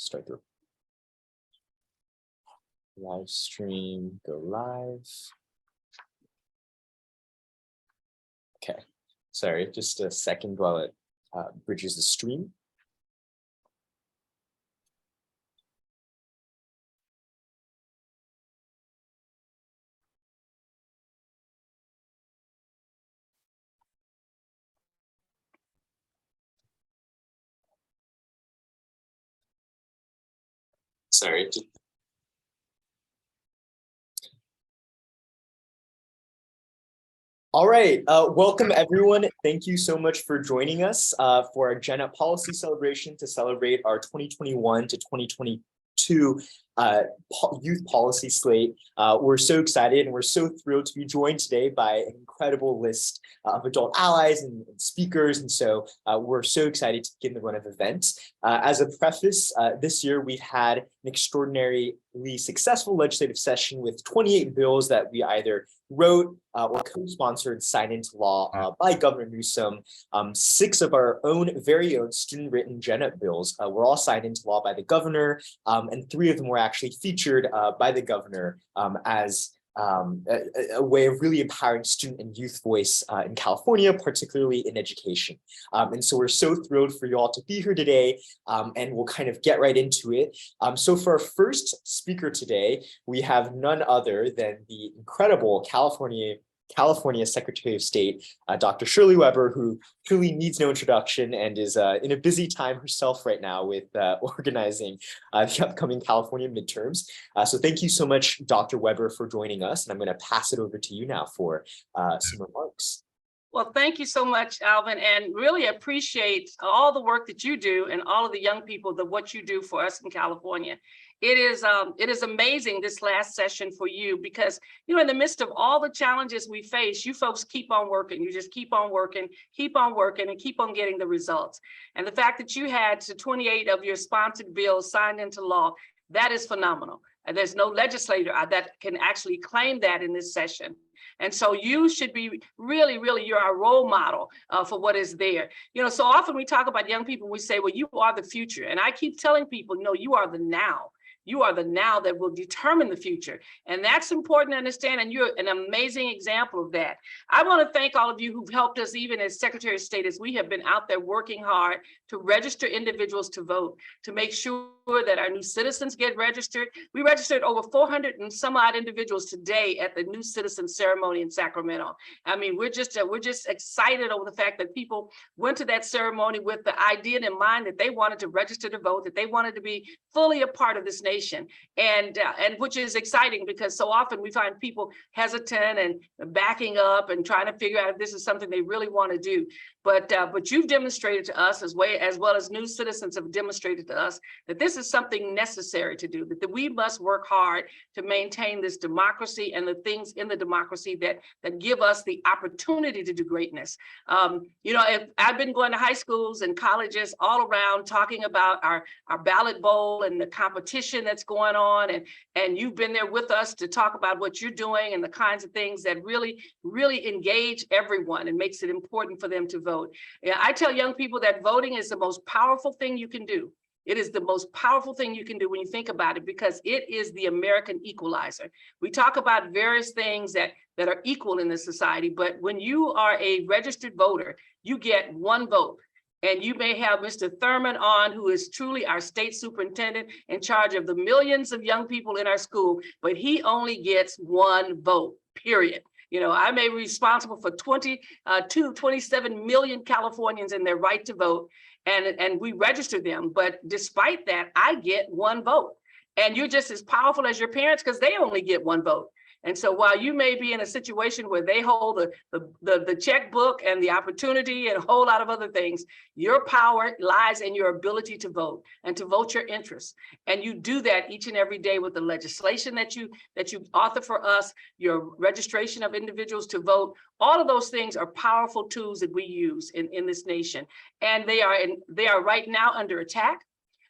start the live stream, go live. Okay, sorry, just a second while it bridges the stream. Sorry. All right, welcome everyone. Thank you so much for joining us for our GENup policy celebration to celebrate our 2021 to 2022 youth policy slate. We're so excited and we're so thrilled to be joined today by an incredible list of adult allies and speakers. And so we're so excited to begin the run of events. As a preface, this year we've had an extraordinarily successful legislative session with 28 bills that we either wrote or co-sponsored, signed into law by Governor Newsom. 6 of our very own student-written GENup bills were all signed into law by the governor, and 3 of them were actually featured by the governor as a way of really empowering student and youth voice in California, particularly in education. And so we're so thrilled for you all to be here today, and we'll kind of get right into it. So for our first speaker today, we have none other than the incredible California Secretary of State, Dr. Shirley Weber, who truly needs no introduction and is in a busy time herself right now with organizing the upcoming California midterms. So thank you so much, Dr. Weber, for joining us. And I'm going to pass it over to you now for some remarks. Well, thank you so much, Alvin, and really appreciate all the work that you do and all of the young people, what you do for us in California. It is amazing this last session for you because, you know, in the midst of all the challenges we face, you folks keep on working. You just keep on working, and keep on getting the results. And the fact that you had 28 of your sponsored bills signed into law, that is phenomenal. And there's no legislator that can actually claim that in this session. And so you should be really, you're our role model for what is there. You know, so often we talk about young people, we say, well, you are the future. And I keep telling people, no, you are the now. You are the now that will determine the future. And that's important to understand. And you're an amazing example of that. I want to thank all of you who've helped us, even as Secretary of State, as we have been out there working hard to register individuals to vote, to make sure that our new citizens get registered. We registered over 400 and some odd individuals today at the new citizen ceremony in Sacramento. I mean, we're just excited over the fact that people went to that ceremony with the idea in mind that they wanted to register to vote, that they wanted to be fully a part of this nation, and which is exciting because so often we find people hesitant and backing up and trying to figure out if this is something they really want to do. But you've demonstrated to us, as well as new citizens have demonstrated to us, that this is something necessary to do, that we must work hard to maintain this democracy and the things in the democracy that give us the opportunity to do greatness. You know, I've been going to high schools and colleges all around talking about our ballot bowl and the competition that's going on, and you've been there with us to talk about what you're doing and the kinds of things that really engage everyone and makes it important for them to vote. Yeah, I tell young people that voting is the most powerful thing you can do. It is the most powerful thing you can do when you think about it, because it is the American equalizer. We talk about various things that are equal in this society, but when you are a registered voter, you get 1 vote. And you may have Mr. Thurman on, who is truly our state superintendent in charge of the millions of young people in our school, but he only gets 1 vote, period. You know, I may be responsible for 27 million Californians and their right to vote, and we register them. But despite that, I get 1 vote. And you're just as powerful as your parents because they only get 1 vote. And so while you may be in a situation where they hold the checkbook and the opportunity and a whole lot of other things, your power lies in your ability to vote and to vote your interests. And you do that each and every day with the legislation that you author for us, your registration of individuals to vote. All of those things are powerful tools that we use in this nation. And they are right now under attack.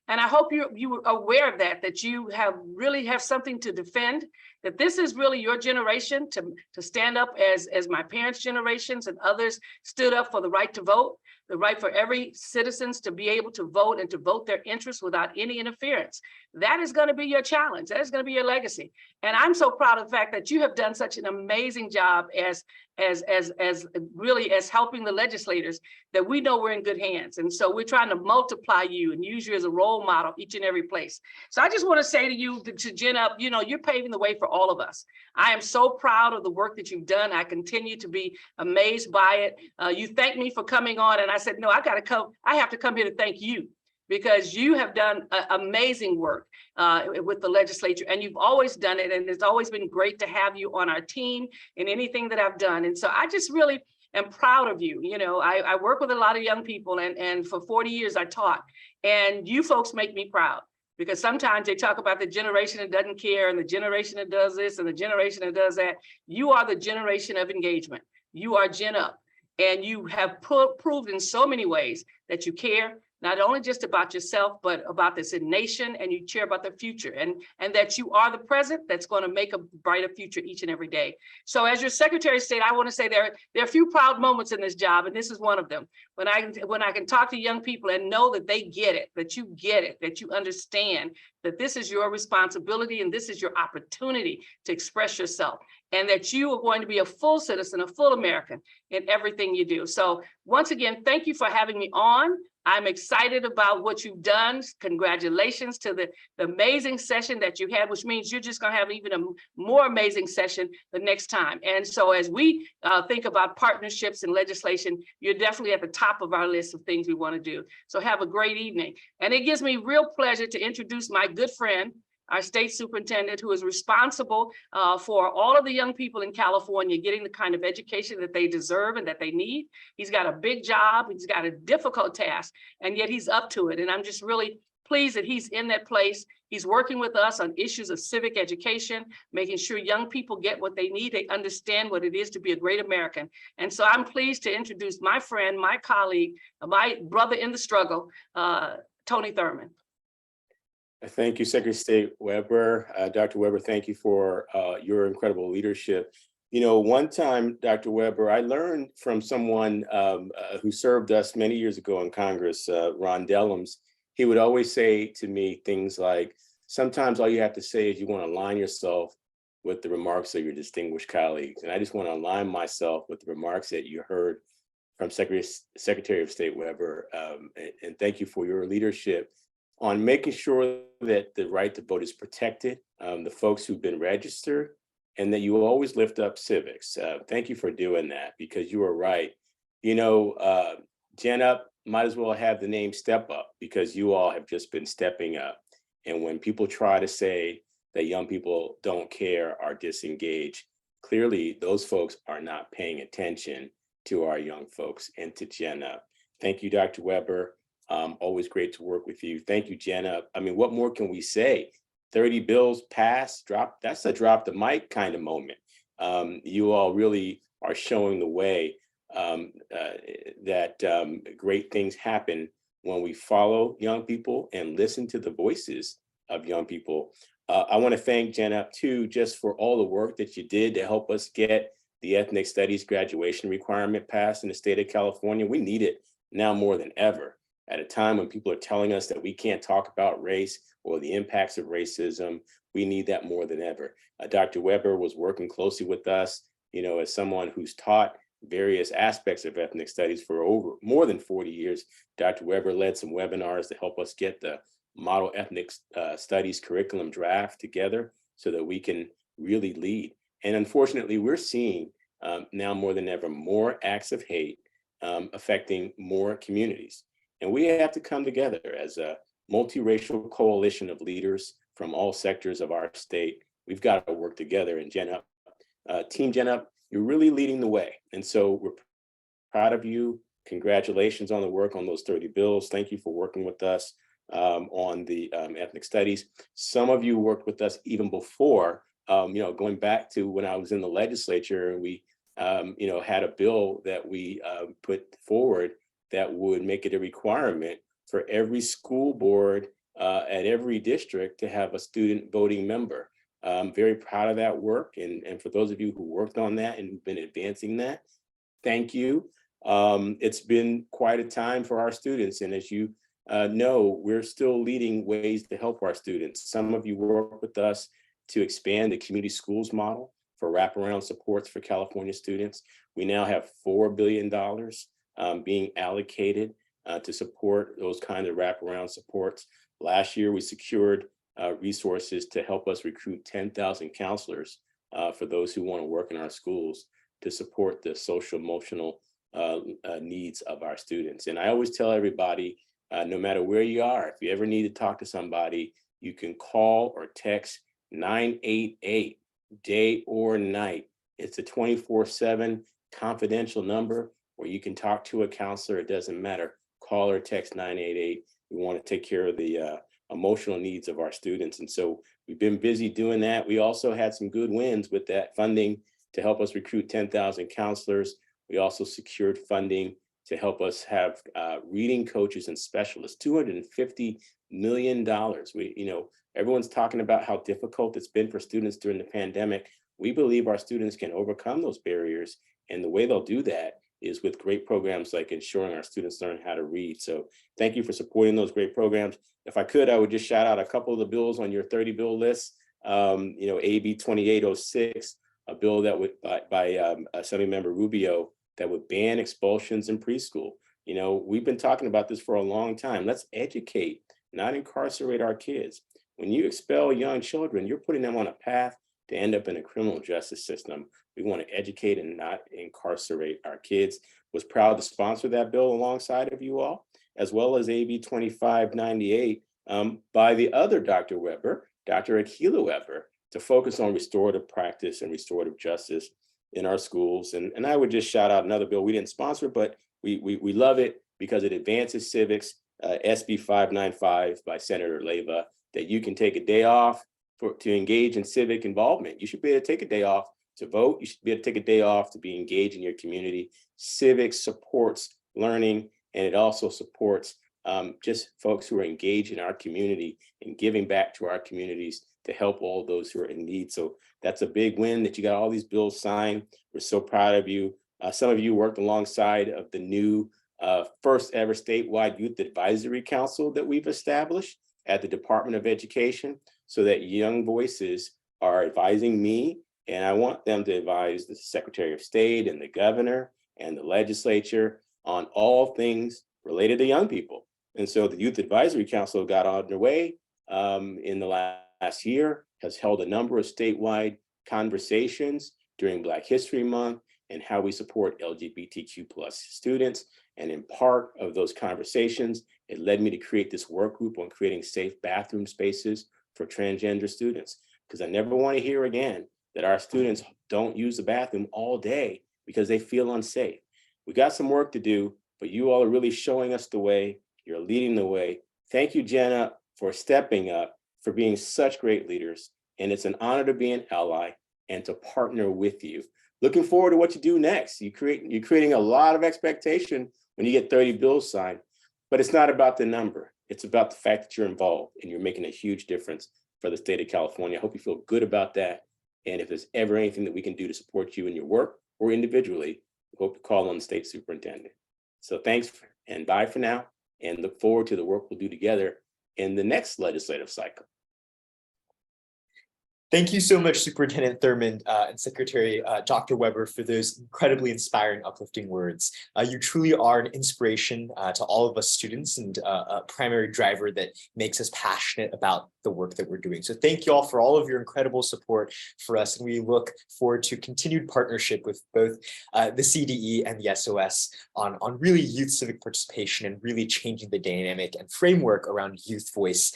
And I hope you are aware of that you really have something to defend, that this is really your generation to stand up as my parents' generations and others stood up for the right to vote. the right for every citizens to be able to vote and to vote their interests without any interference. That is going to be your challenge. That is going to be your legacy. And I'm so proud of the fact that you have done such an amazing job as really as helping the legislators, that we know we're in good hands. And so we're trying to multiply you and use you as a role model each and every place. So I just want to say to you, to GENup, you know, you're paving the way for all of us. I am so proud of the work that you've done. I continue to be amazed by it. You thanked me for coming on, and I said, no, I got to come. I have to come here to thank you, because you have done amazing work with the legislature, and you've always done it. And it's always been great to have you on our team in anything that I've done. And so I just really am proud of you. You know, I work with a lot of young people, and for 40 years I taught, and you folks make me proud. Because sometimes they talk about the generation that doesn't care and the generation that does this and the generation that does that. You are the generation of engagement. You are GENup, and you have proved in so many ways that you care, not only just about yourself, but about this nation, and you care about the future, and that you are the present that's going to make a brighter future each and every day. So as your Secretary of State, I want to say there are a few proud moments in this job, and this is one of them. When I can talk to young people and know that they get it, that you understand that this is your responsibility and this is your opportunity to express yourself, and that you are going to be a full citizen, a full American in everything you do. So once again, thank you for having me on. I'm excited about what you've done. Congratulations to the amazing session that you had, which means you're just going to have even a more amazing session the next time. And so as we think about partnerships and legislation, you're definitely at the top of our list of things we want to do. So have a great evening. And it gives me real pleasure to introduce my good friend, our state superintendent, who is responsible for all of the young people in California getting the kind of education that they deserve and that they need. He's got a big job, he's got a difficult task, and yet he's up to it. And I'm just really pleased that he's in that place. He's working with us on issues of civic education, making sure young people get what they need, they understand what it is to be a great American. And so I'm pleased to introduce my friend, my colleague, my brother in the struggle, Tony Thurmond. Thank you, Secretary of State Weber. Dr. Weber, thank you for your incredible leadership. You know, one time, Dr. Weber, I learned from someone who served us many years ago in Congress, Ron Dellums. He would always say to me things like, sometimes all you have to say is you want to align yourself with the remarks of your distinguished colleagues. And I just want to align myself with the remarks that you heard from Secretary of State Weber. And thank you for your leadership on making sure that the right to vote is protected, the folks who've been registered, and that you will always lift up civics. Thank you for doing that, because you are right. You know, GENup might as well have the name Step Up, because you all have just been stepping up. And when people try to say that young people don't care or disengage, clearly those folks are not paying attention to our young folks and to GENup. Thank you, Dr. Weber. Always great to work with you. Thank you, GENup. I mean, what more can we say? 30 bills passed, that's a drop the mic kind of moment. You all really are showing the way that great things happen when we follow young people and listen to the voices of young people. I want to thank GENup too, just for all the work that you did to help us get the ethnic studies graduation requirement passed in the state of California. We need it now more than ever, at a time when people are telling us that we can't talk about race or the impacts of racism. We need that more than ever. Dr. Weber was working closely with us, you know, as someone who's taught various aspects of ethnic studies for more than 40 years. Dr. Weber led some webinars to help us get the model ethnic studies curriculum draft together so that we can really lead. And unfortunately, we're seeing now more than ever more acts of hate affecting more communities. And we have to come together as a multiracial coalition of leaders from all sectors of our state. We've got to work together. And GENup, Team GENup, you're really leading the way. And so we're proud of you. Congratulations on the work on those 30 bills. Thank you for working with us on the ethnic studies. Some of you worked with us even before, you know, going back to when I was in the legislature, and we, you know, had a bill that we put forward that would make it a requirement for every school board at every district to have a student voting member. I'm very proud of that work. And for those of you who worked on that and been advancing that, thank you. It's been quite a time for our students. And as you know, we're still leading ways to help our students. Some of you work with us to expand the community schools model for wraparound supports for California students. We now have $4 billion being allocated to support those kinds of wraparound supports. Last year, we secured resources to help us recruit 10,000 counselors for those who want to work in our schools to support the social emotional needs of our students. And I always tell everybody, no matter where you are, if you ever need to talk to somebody, you can call or text 988 day or night. It's a 24/7 confidential number where you can talk to a counselor. It doesn't matter. Call or text 988. We want to take care of the emotional needs of our students. And so we've been busy doing that. We also had some good wins with that funding to help us recruit 10,000 counselors. We also secured funding to help us have reading coaches and specialists, $250 million. Everyone's talking about how difficult it's been for students during the pandemic. We believe our students can overcome those barriers. And the way they'll do that is with great programs like ensuring our students learn how to read. So thank you for supporting those great programs. If I could, I would just shout out a couple of the bills on your 30 bill list. AB 2806, a bill that would by Assemblymember Rubio that would ban expulsions in preschool. We've been talking about this for a long time. Let's educate, not incarcerate our kids. When you expel young children, you're putting them on a path to end up in a criminal justice system. We want to educate and not incarcerate our kids. Was proud to sponsor that bill alongside of you all, as well as AB 2598 by the other Dr. Weber, Dr. Akila Weber, to focus on restorative practice and restorative justice in our schools. And I would just shout out another bill we didn't sponsor, but we love it because it advances civics, SB 595 by Senator Leyva, that you can take a day off to engage in civic involvement. You should be able to take a day off to vote. You should be able to take a day off to be engaged in your community. Civics supports learning, and it also supports just folks who are engaged in our community and giving back to our communities to help all those who are in need. So that's a big win that you got all these bills signed. We're so proud of you. Some of you worked alongside of the new first ever statewide youth advisory council that we've established at the Department of Education, so that young voices are advising me, and I want them to advise the Secretary of State and the governor and the legislature on all things related to young people. And so the Youth Advisory Council got underway in the last year, has held a number of statewide conversations during Black History Month and how we support LGBTQ+ students. And in part of those conversations, it led me to create this work group on creating safe bathroom spaces for transgender students, because I never want to hear again that our students don't use the bathroom all day because they feel unsafe. We got some work to do, but you all are really showing us the way. You're leading the way. Thank you, GENup, for stepping up, for being such great leaders. And it's an honor to be an ally and to partner with you. Looking forward to what you do next. You're creating a lot of expectation when you get 30 bills signed, but it's not about the number. It's about the fact that you're involved and you're making a huge difference for the state of California. I hope you feel good about that. And if there's ever anything that we can do to support you in your work or individually, we hope to call on the state superintendent. So thanks and bye for now, and look forward to the work we'll do together in the next legislative cycle. Thank you so much, Superintendent Thurmond and Secretary Dr. Weber, for those incredibly inspiring, uplifting words. You truly are an inspiration to all of us students and a primary driver that makes us passionate about the work that we're doing. So thank you all for all of your incredible support for us. And we look forward to continued partnership with both the CDE and the SOS on really youth civic participation and really changing the dynamic and framework around youth voice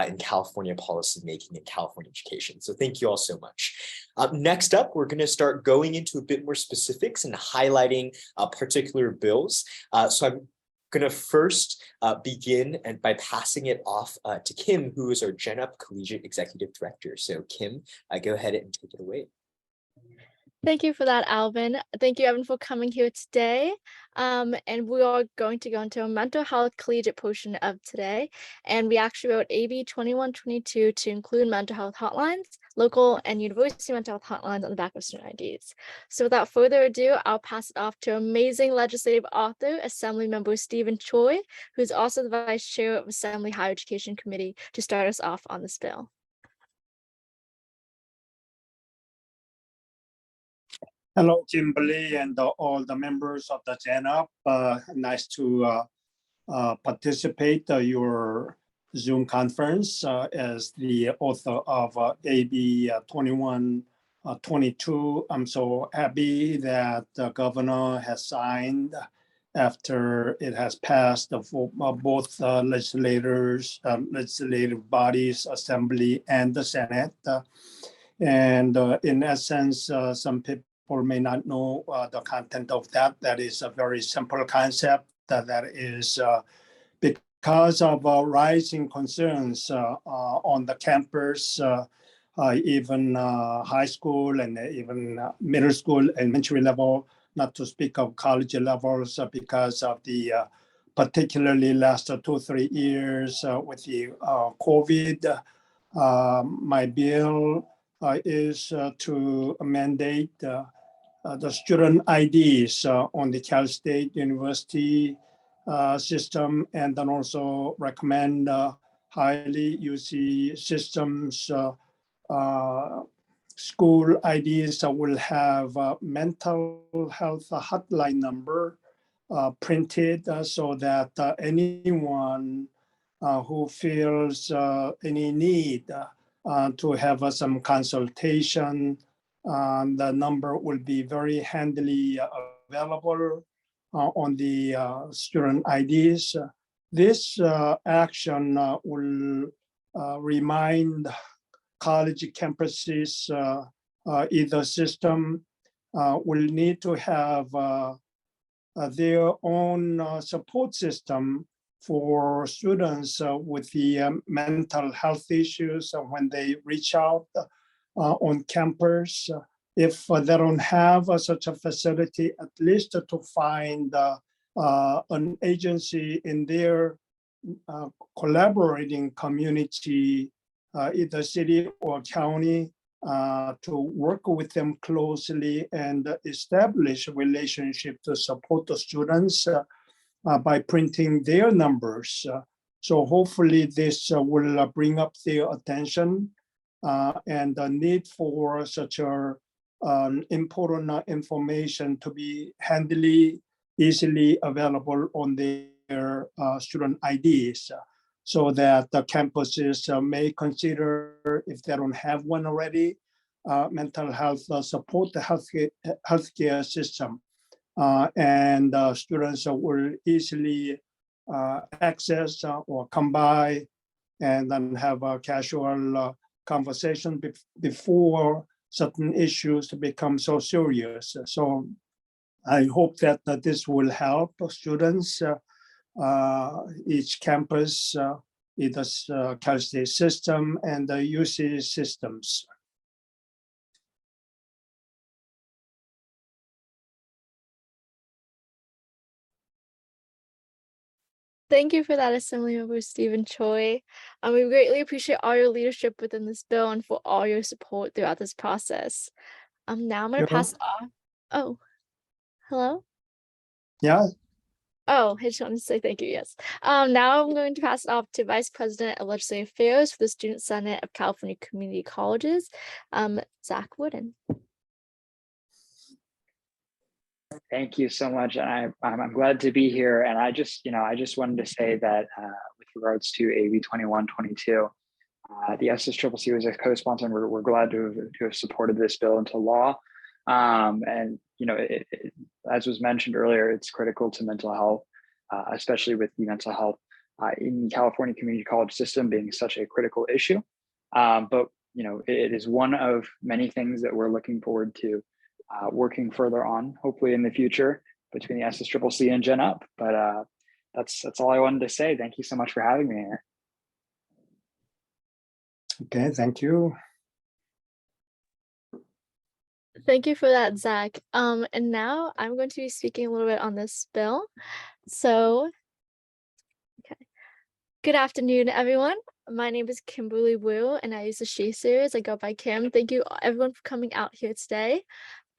in California policymaking and California education. So thank you all so much. Next up, we're going to start going into a bit more specifics and highlighting particular bills. So I'm going to first begin by passing it off to Kim, who is our GENup Collegiate Executive Director. So Kim, go ahead and take it away. Thank you for that, Alvin. Thank you, Evan, for coming here today. And we are going to go into a mental health collegiate portion of today. And we actually wrote AB 2122 to include mental health hotlines, local and university mental health hotlines on the back of student IDs. So without further ado, I'll pass it off to amazing legislative author, Assembly Member Stephen Choi, who's also the Vice Chair of Assembly Higher Education Committee, to start us off on this bill. Hello, Kimberly, and all the members of the GENup. Nice to participate your Zoom conference as the author of AB 2122. I'm so happy that the governor has signed after it has passed for both legislative bodies, Assembly and the Senate. And in essence, some people may not know the content of that. That is a very simple concept that is because of rising concerns on the campus, even high school and even middle school, elementary level, not to speak of college levels, because of the particularly last 2-3 years with the COVID. My bill is to mandate the student IDs on the Cal State University system, and then also recommend highly UC systems school IDs will have mental health hotline number printed so that anyone who feels any need to have some consultation, the number will be very handily available on the student IDs. This action will remind college campuses, either system will need to have their own support system for students with the mental health issues when they reach out on campus. If they don't have such a facility, at least to find an agency in their collaborating community, either city or county, to work with them closely and establish a relationship to support the students by printing their numbers. So hopefully this will bring up their attention and the need for such important information to be handily, easily available on their student IDs, so that the campuses may consider, if they don't have one already, mental health support the healthcare system. And students will easily access or come by and then have a casual conversation before certain issues become so serious. So I hope that this will help students, each campus, either Cal State system and the UC systems. Thank you for that, Assembly Member Stephen Choi. We greatly appreciate all your leadership within this bill and for all your support throughout this process. Now I'm going to pass it off. Oh, hello? Yeah. Oh, I just wanted to say thank you, yes. Now I'm going to pass it off to Vice President of Legislative Affairs for the Student Senate of California Community Colleges, Zach Wooden. Thank you so much, and I'm glad to be here. And I just wanted to say that with regards to AB 2122, the SSCCC was a co-sponsor, and we're glad to have supported this bill into law. And as was mentioned earlier, it's critical to mental health, especially with the mental health in the California community college system being such a critical issue. But it is one of many things that we're looking forward to working further on, hopefully in the future, between the SSCCC and GENup. But that's all I wanted to say. Thank you so much for having me here. Okay, thank you. Thank you for that, Zach. And now I'm going to be speaking a little bit on this bill. So, okay. Good afternoon, everyone. My name is Kimberly Wu, and I use the she series. I go by Kim. Thank you everyone for coming out here today.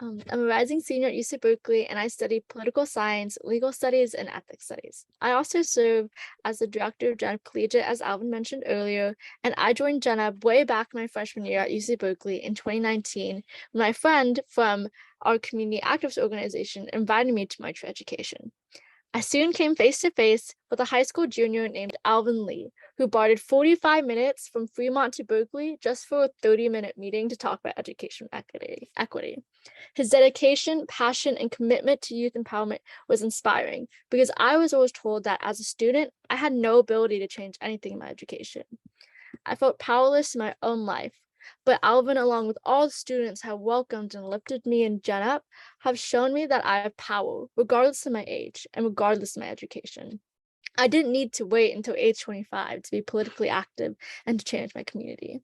I'm a rising senior at UC Berkeley, and I study political science, legal studies, and ethics studies. I also serve as the director of GENup Collegiate, as Alvin mentioned earlier, and I joined GENup way back my freshman year at UC Berkeley in 2019, when my friend from our community activist organization invited me to March for Education. I soon came face to face with a high school junior named Alvin Lee, who bartered 45 minutes from Fremont to Berkeley just for a 30-minute meeting to talk about education equity. His dedication, passion, and commitment to youth empowerment was inspiring because I was always told that as a student, I had no ability to change anything in my education. I felt powerless in my own life, but Alvin, along with all the students, have welcomed and lifted me in GENup, have shown me that I have power, regardless of my age and regardless of my education. I didn't need to wait until age 25 to be politically active and to change my community.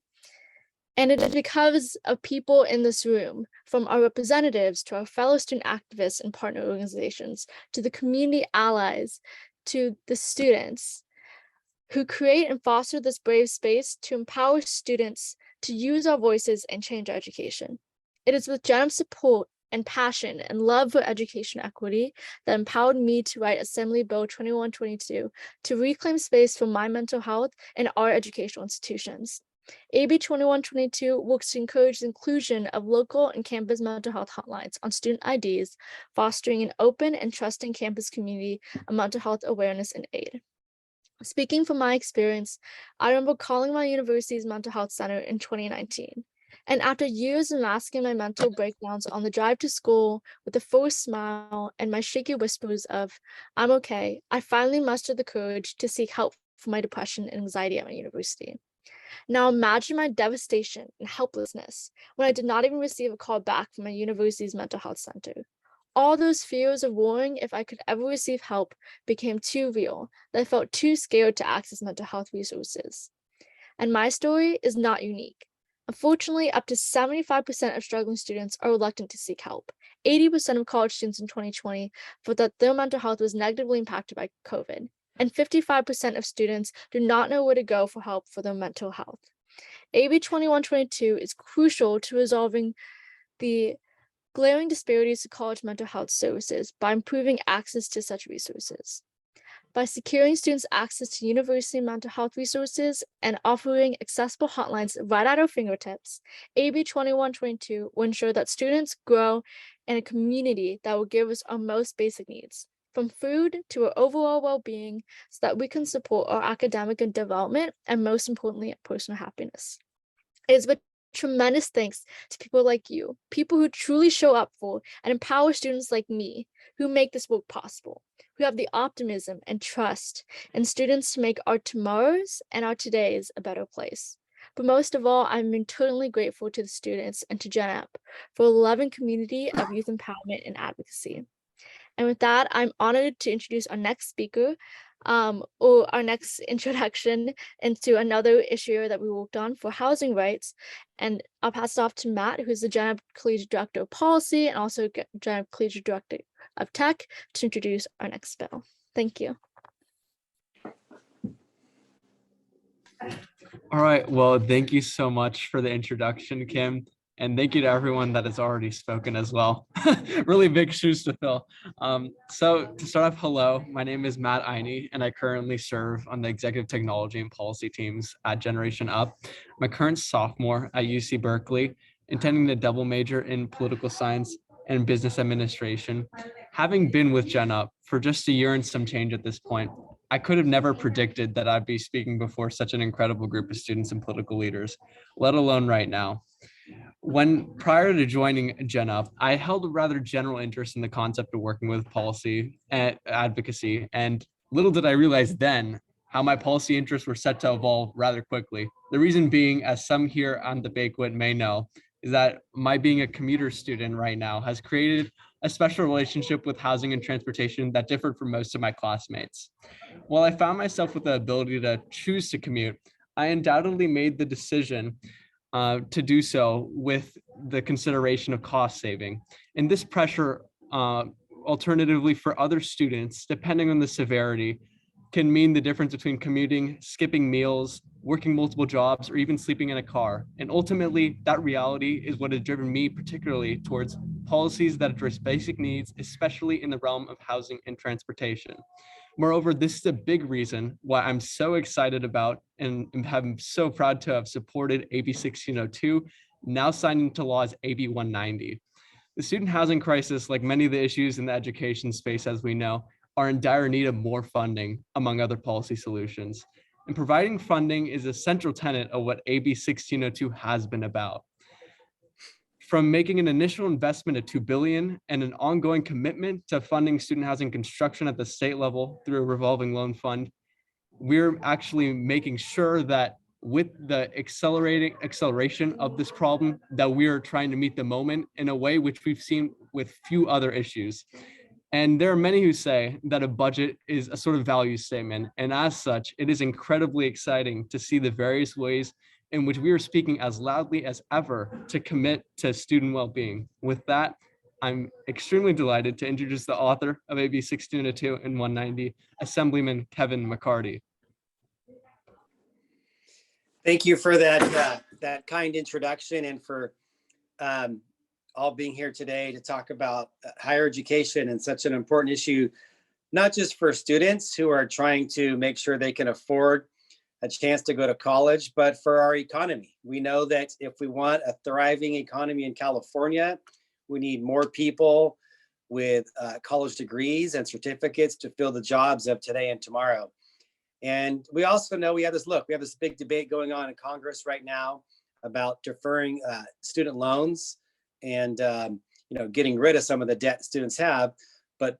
And it is because of people in this room, from our representatives to our fellow student activists and partner organizations, to the community allies, to the students, who create and foster this brave space to empower students to use our voices and change our education. It is with GENup's support and passion and love for education equity that empowered me to write Assembly Bill 2122 to reclaim space for my mental health in our educational institutions. AB 2122 works to encourage the inclusion of local and campus mental health hotlines on student IDs, fostering an open and trusting campus community of mental health awareness and aid. Speaking from my experience, I remember calling my university's mental health center in 2019. And after years of masking my mental breakdowns on the drive to school with a forced smile and my shaky whispers of, I'm okay, I finally mustered the courage to seek help for my depression and anxiety at my university. Now imagine my devastation and helplessness when I did not even receive a call back from my university's mental health center. All those fears of worrying if I could ever receive help became too real that I felt too scared to access mental health resources. And my story is not unique. Unfortunately, up to 75% of struggling students are reluctant to seek help. 80% of college students in 2020 felt that their mental health was negatively impacted by COVID, and 55% of students do not know where to go for help for their mental health. AB 2122 is crucial to resolving the glaring disparities to college mental health services by improving access to such resources. By securing students access to university mental health resources and offering accessible hotlines right at our fingertips, AB 2122 will ensure that students grow in a community that will give us our most basic needs, from food to our overall well-being, so that we can support our academic and development, and most importantly, personal happiness. It is with tremendous thanks to people like you, people who truly show up for and empower students like me, who make this work possible, who have the optimism and trust in students to make our tomorrows and our todays a better place. But most of all, I'm eternally grateful to the students and to GENup for a loving community of youth empowerment and advocacy. And with that, I'm honored to introduce our next speaker, or our next introduction into another issue that we worked on for housing rights. And I'll pass it off to Matt, who's the GENup Collegiate Director of Policy and also GENup Collegiate Director of Tech, to introduce our next bill. Thank you. All right, well, thank you so much for the introduction, Kim. And thank you to everyone that has already spoken as well. Really big shoes to fill. So to start off, hello, my name is Matt Einey, and I currently serve on the executive technology and policy teams at GenUp. I'm a current sophomore at UC Berkeley, intending to double major in political science and business administration. Having been with GenUp for just a year and some change at this point, I could have never predicted that I'd be speaking before such an incredible group of students and political leaders, let alone right now. When prior to joining GenUp, I held a rather general interest in the concept of working with policy and advocacy, and little did I realize then how my policy interests were set to evolve rather quickly. The reason being, as some here on the banquet may know, is that my being a commuter student right now has created a special relationship with housing and transportation that differed from most of my classmates. While I found myself with the ability to choose to commute, I undoubtedly made the decision to do so with the consideration of cost saving. And this pressure, alternatively for other students, depending on the severity, can mean the difference between commuting, skipping meals, working multiple jobs, or even sleeping in a car. And ultimately, that reality is what has driven me particularly towards policies that address basic needs, especially in the realm of housing and transportation. Moreover, this is a big reason why I'm so excited about and am so proud to have supported AB 1602, now signed into law as AB 190. The student housing crisis, like many of the issues in the education space, as we know, are in dire need of more funding, among other policy solutions. And providing funding is a central tenet of what AB 1602 has been about. From making an initial investment of $2 billion and an ongoing commitment to funding student housing construction at the state level through a revolving loan fund, we're actually making sure that with the acceleration of this problem, that we are trying to meet the moment in a way which we've seen with few other issues. And there are many who say that a budget is a sort of value statement. And as such, it is incredibly exciting to see the various ways in which we are speaking as loudly as ever to commit to student well-being. With that, I'm extremely delighted to introduce the author of AB 1602 and 190, Assemblyman Kevin McCarty. Thank you for that kind introduction and for all being here today to talk about higher education and such an important issue, not just for students who are trying to make sure they can afford a chance to go to college, but for our economy. We know that if we want a thriving economy in California, we need more people with college degrees and certificates to fill the jobs of today and tomorrow. And we also know we have this big debate going on in Congress right now about deferring student loans and getting rid of some of the debt students have. But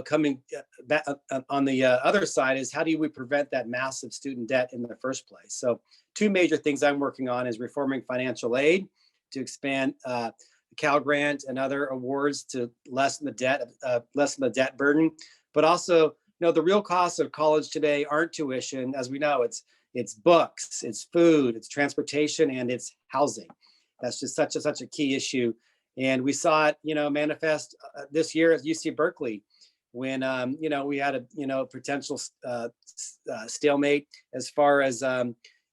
coming back on the other side is how do we prevent that massive student debt in the first place? So two major things I'm working on is reforming financial aid to expand Cal Grant and other awards to lessen the debt burden, but also the real costs of college today aren't tuition. As we know, it's books, it's food, it's transportation, and it's housing. That's just such a key issue. And we saw it, manifest this year at UC Berkeley when, we had a, potential stalemate as far as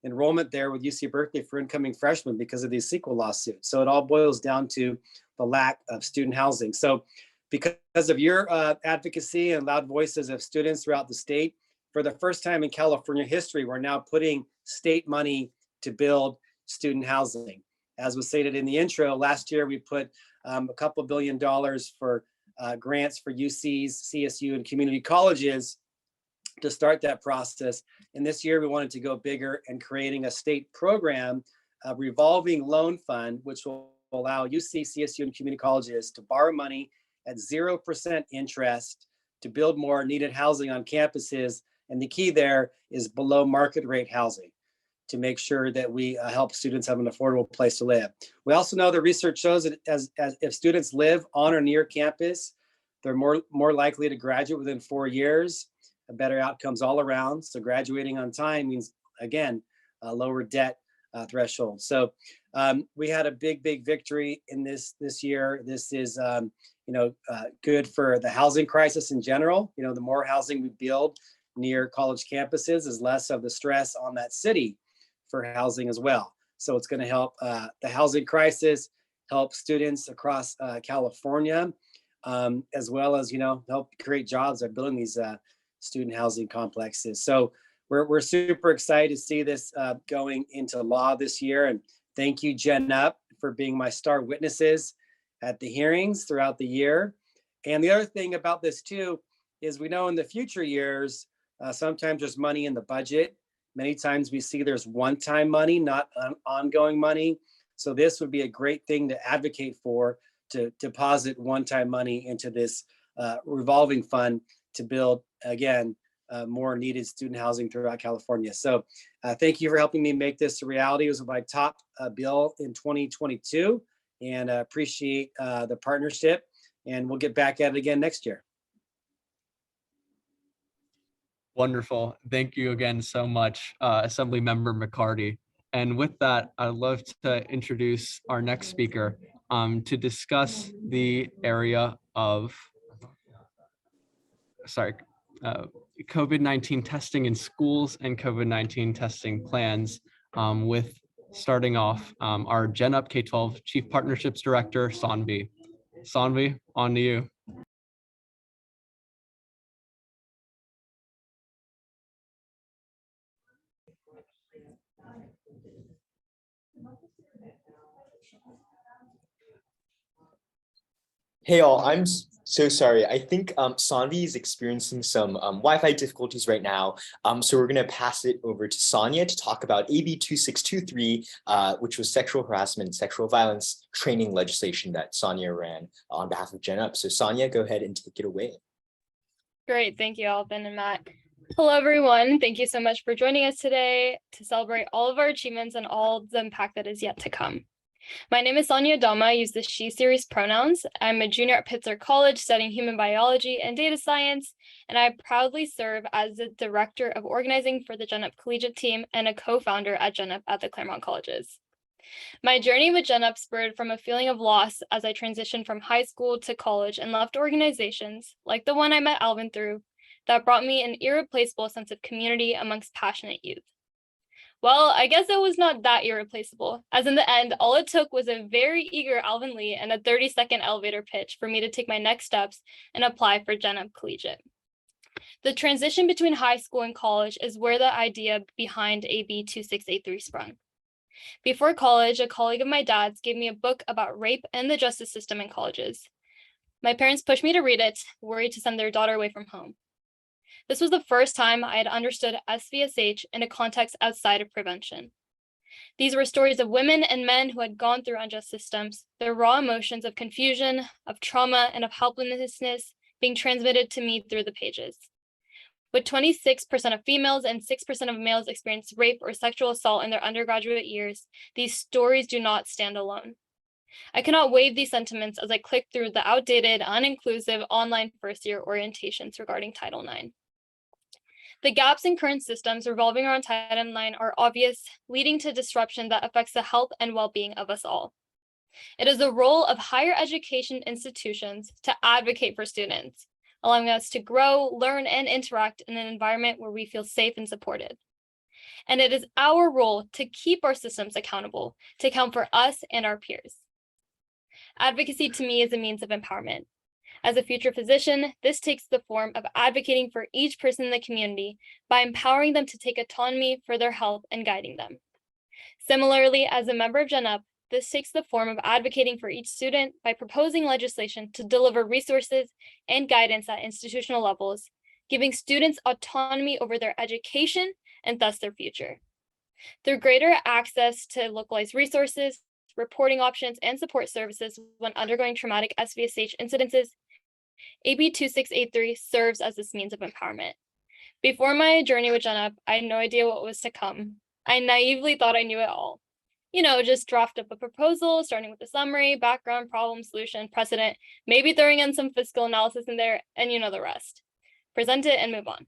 enrollment there with UC Berkeley for incoming freshmen because of these CEQA lawsuits. So it all boils down to the lack of student housing. So because of your advocacy and loud voices of students throughout the state, for the first time in California history, we're now putting state money to build student housing. As was stated in the intro, last year we put a couple $2 billion for grants for UCs, CSU, and community colleges to start that process. And this year we wanted to go bigger and creating a state program, a revolving loan fund, which will allow UC, CSU, and community colleges to borrow money at 0% interest to build more needed housing on campuses. And the key there is below market rate housing to make sure that we help students have an affordable place to live. We also know the research shows that as if students live on or near campus, they're more likely to graduate within 4 years, better outcomes all around. So graduating on time means, again, a lower debt threshold. So we had a big victory in this year. This is good for the housing crisis in general. The more housing we build near college campuses is less of the stress on that city for housing as well. So it's going to help the housing crisis, help students across California, as well as help create jobs by building these student housing complexes. So we're super excited to see this going into law this year. And thank you, GENup, for being my star witnesses at the hearings throughout the year. And the other thing about this too is we know in the future years, sometimes there's money in the budget. Many times we see there's one-time money, not ongoing money. So this would be a great thing to advocate for, to deposit one-time money into this revolving fund to build, again, more needed student housing throughout California. So thank you for helping me make this a reality. It was my top bill in 2022, and appreciate the partnership, and we'll get back at it again next year. Wonderful. Thank you again so much, Assembly Member McCarty. And with that, I'd love to introduce our next speaker to discuss the area of, COVID-19 testing in schools and COVID-19 testing plans, with starting off our GENup K-12 Chief Partnerships Director, Sanvi. Sanvi, on to you. Hey all, so sorry. I think Sanvi is experiencing some Wi-Fi difficulties right now. So we're going to pass it over to Sonia to talk about AB 2623, which was sexual harassment and sexual violence training legislation that Sonia ran on behalf of GENup. So Sonia, go ahead and take it away. Great. Thank you, Alvin and Matt. Hello, everyone. Thank you so much for joining us today to celebrate all of our achievements and all the impact that is yet to come. My name is Sonia Dama. I use the she series pronouns. I'm a junior at Pitzer College studying human biology and data science, and I proudly serve as the director of organizing for the GENup collegiate team and a co-founder at GENup at the Claremont Colleges. My journey with GENup spurred from a feeling of loss as I transitioned from high school to college and left organizations, like the one I met Alvin through, that brought me an irreplaceable sense of community amongst passionate youth. Well, I guess it was not that irreplaceable, as in the end, all it took was a very eager Alvin Lee and a 30-second elevator pitch for me to take my next steps and apply for GENup Collegiate. The transition between high school and college is where the idea behind AB 2683 sprung. Before college, a colleague of my dad's gave me a book about rape and the justice system in colleges. My parents pushed me to read it, worried to send their daughter away from home. This was the first time I had understood SVSH in a context outside of prevention. These were stories of women and men who had gone through unjust systems, their raw emotions of confusion, of trauma, and of helplessness being transmitted to me through the pages. With 26% of females and 6% of males experience rape or sexual assault in their undergraduate years, these stories do not stand alone. I cannot waive these sentiments as I click through the outdated, uninclusive online first-year orientations regarding Title IX. The gaps in current systems revolving around Title IX are obvious, leading to disruption that affects the health and well-being of us all. It is the role of higher education institutions to advocate for students, allowing us to grow, learn, and interact in an environment where we feel safe and supported. And it is our role to keep our systems accountable, to account for us and our peers. Advocacy to me is a means of empowerment. As a future physician, this takes the form of advocating for each person in the community by empowering them to take autonomy for their health and guiding them. Similarly, as a member of GENup, this takes the form of advocating for each student by proposing legislation to deliver resources and guidance at institutional levels, giving students autonomy over their education and thus their future. Through greater access to localized resources, reporting options, and support services when undergoing traumatic SVSH incidences, AB 2683 serves as this means of empowerment. Before my journey with GENup, I had no idea what was to come. I naively thought I knew it all. Just draft up a proposal, starting with a summary, background, problem, solution, precedent, maybe throwing in some fiscal analysis in there, and you know the rest. Present it and move on.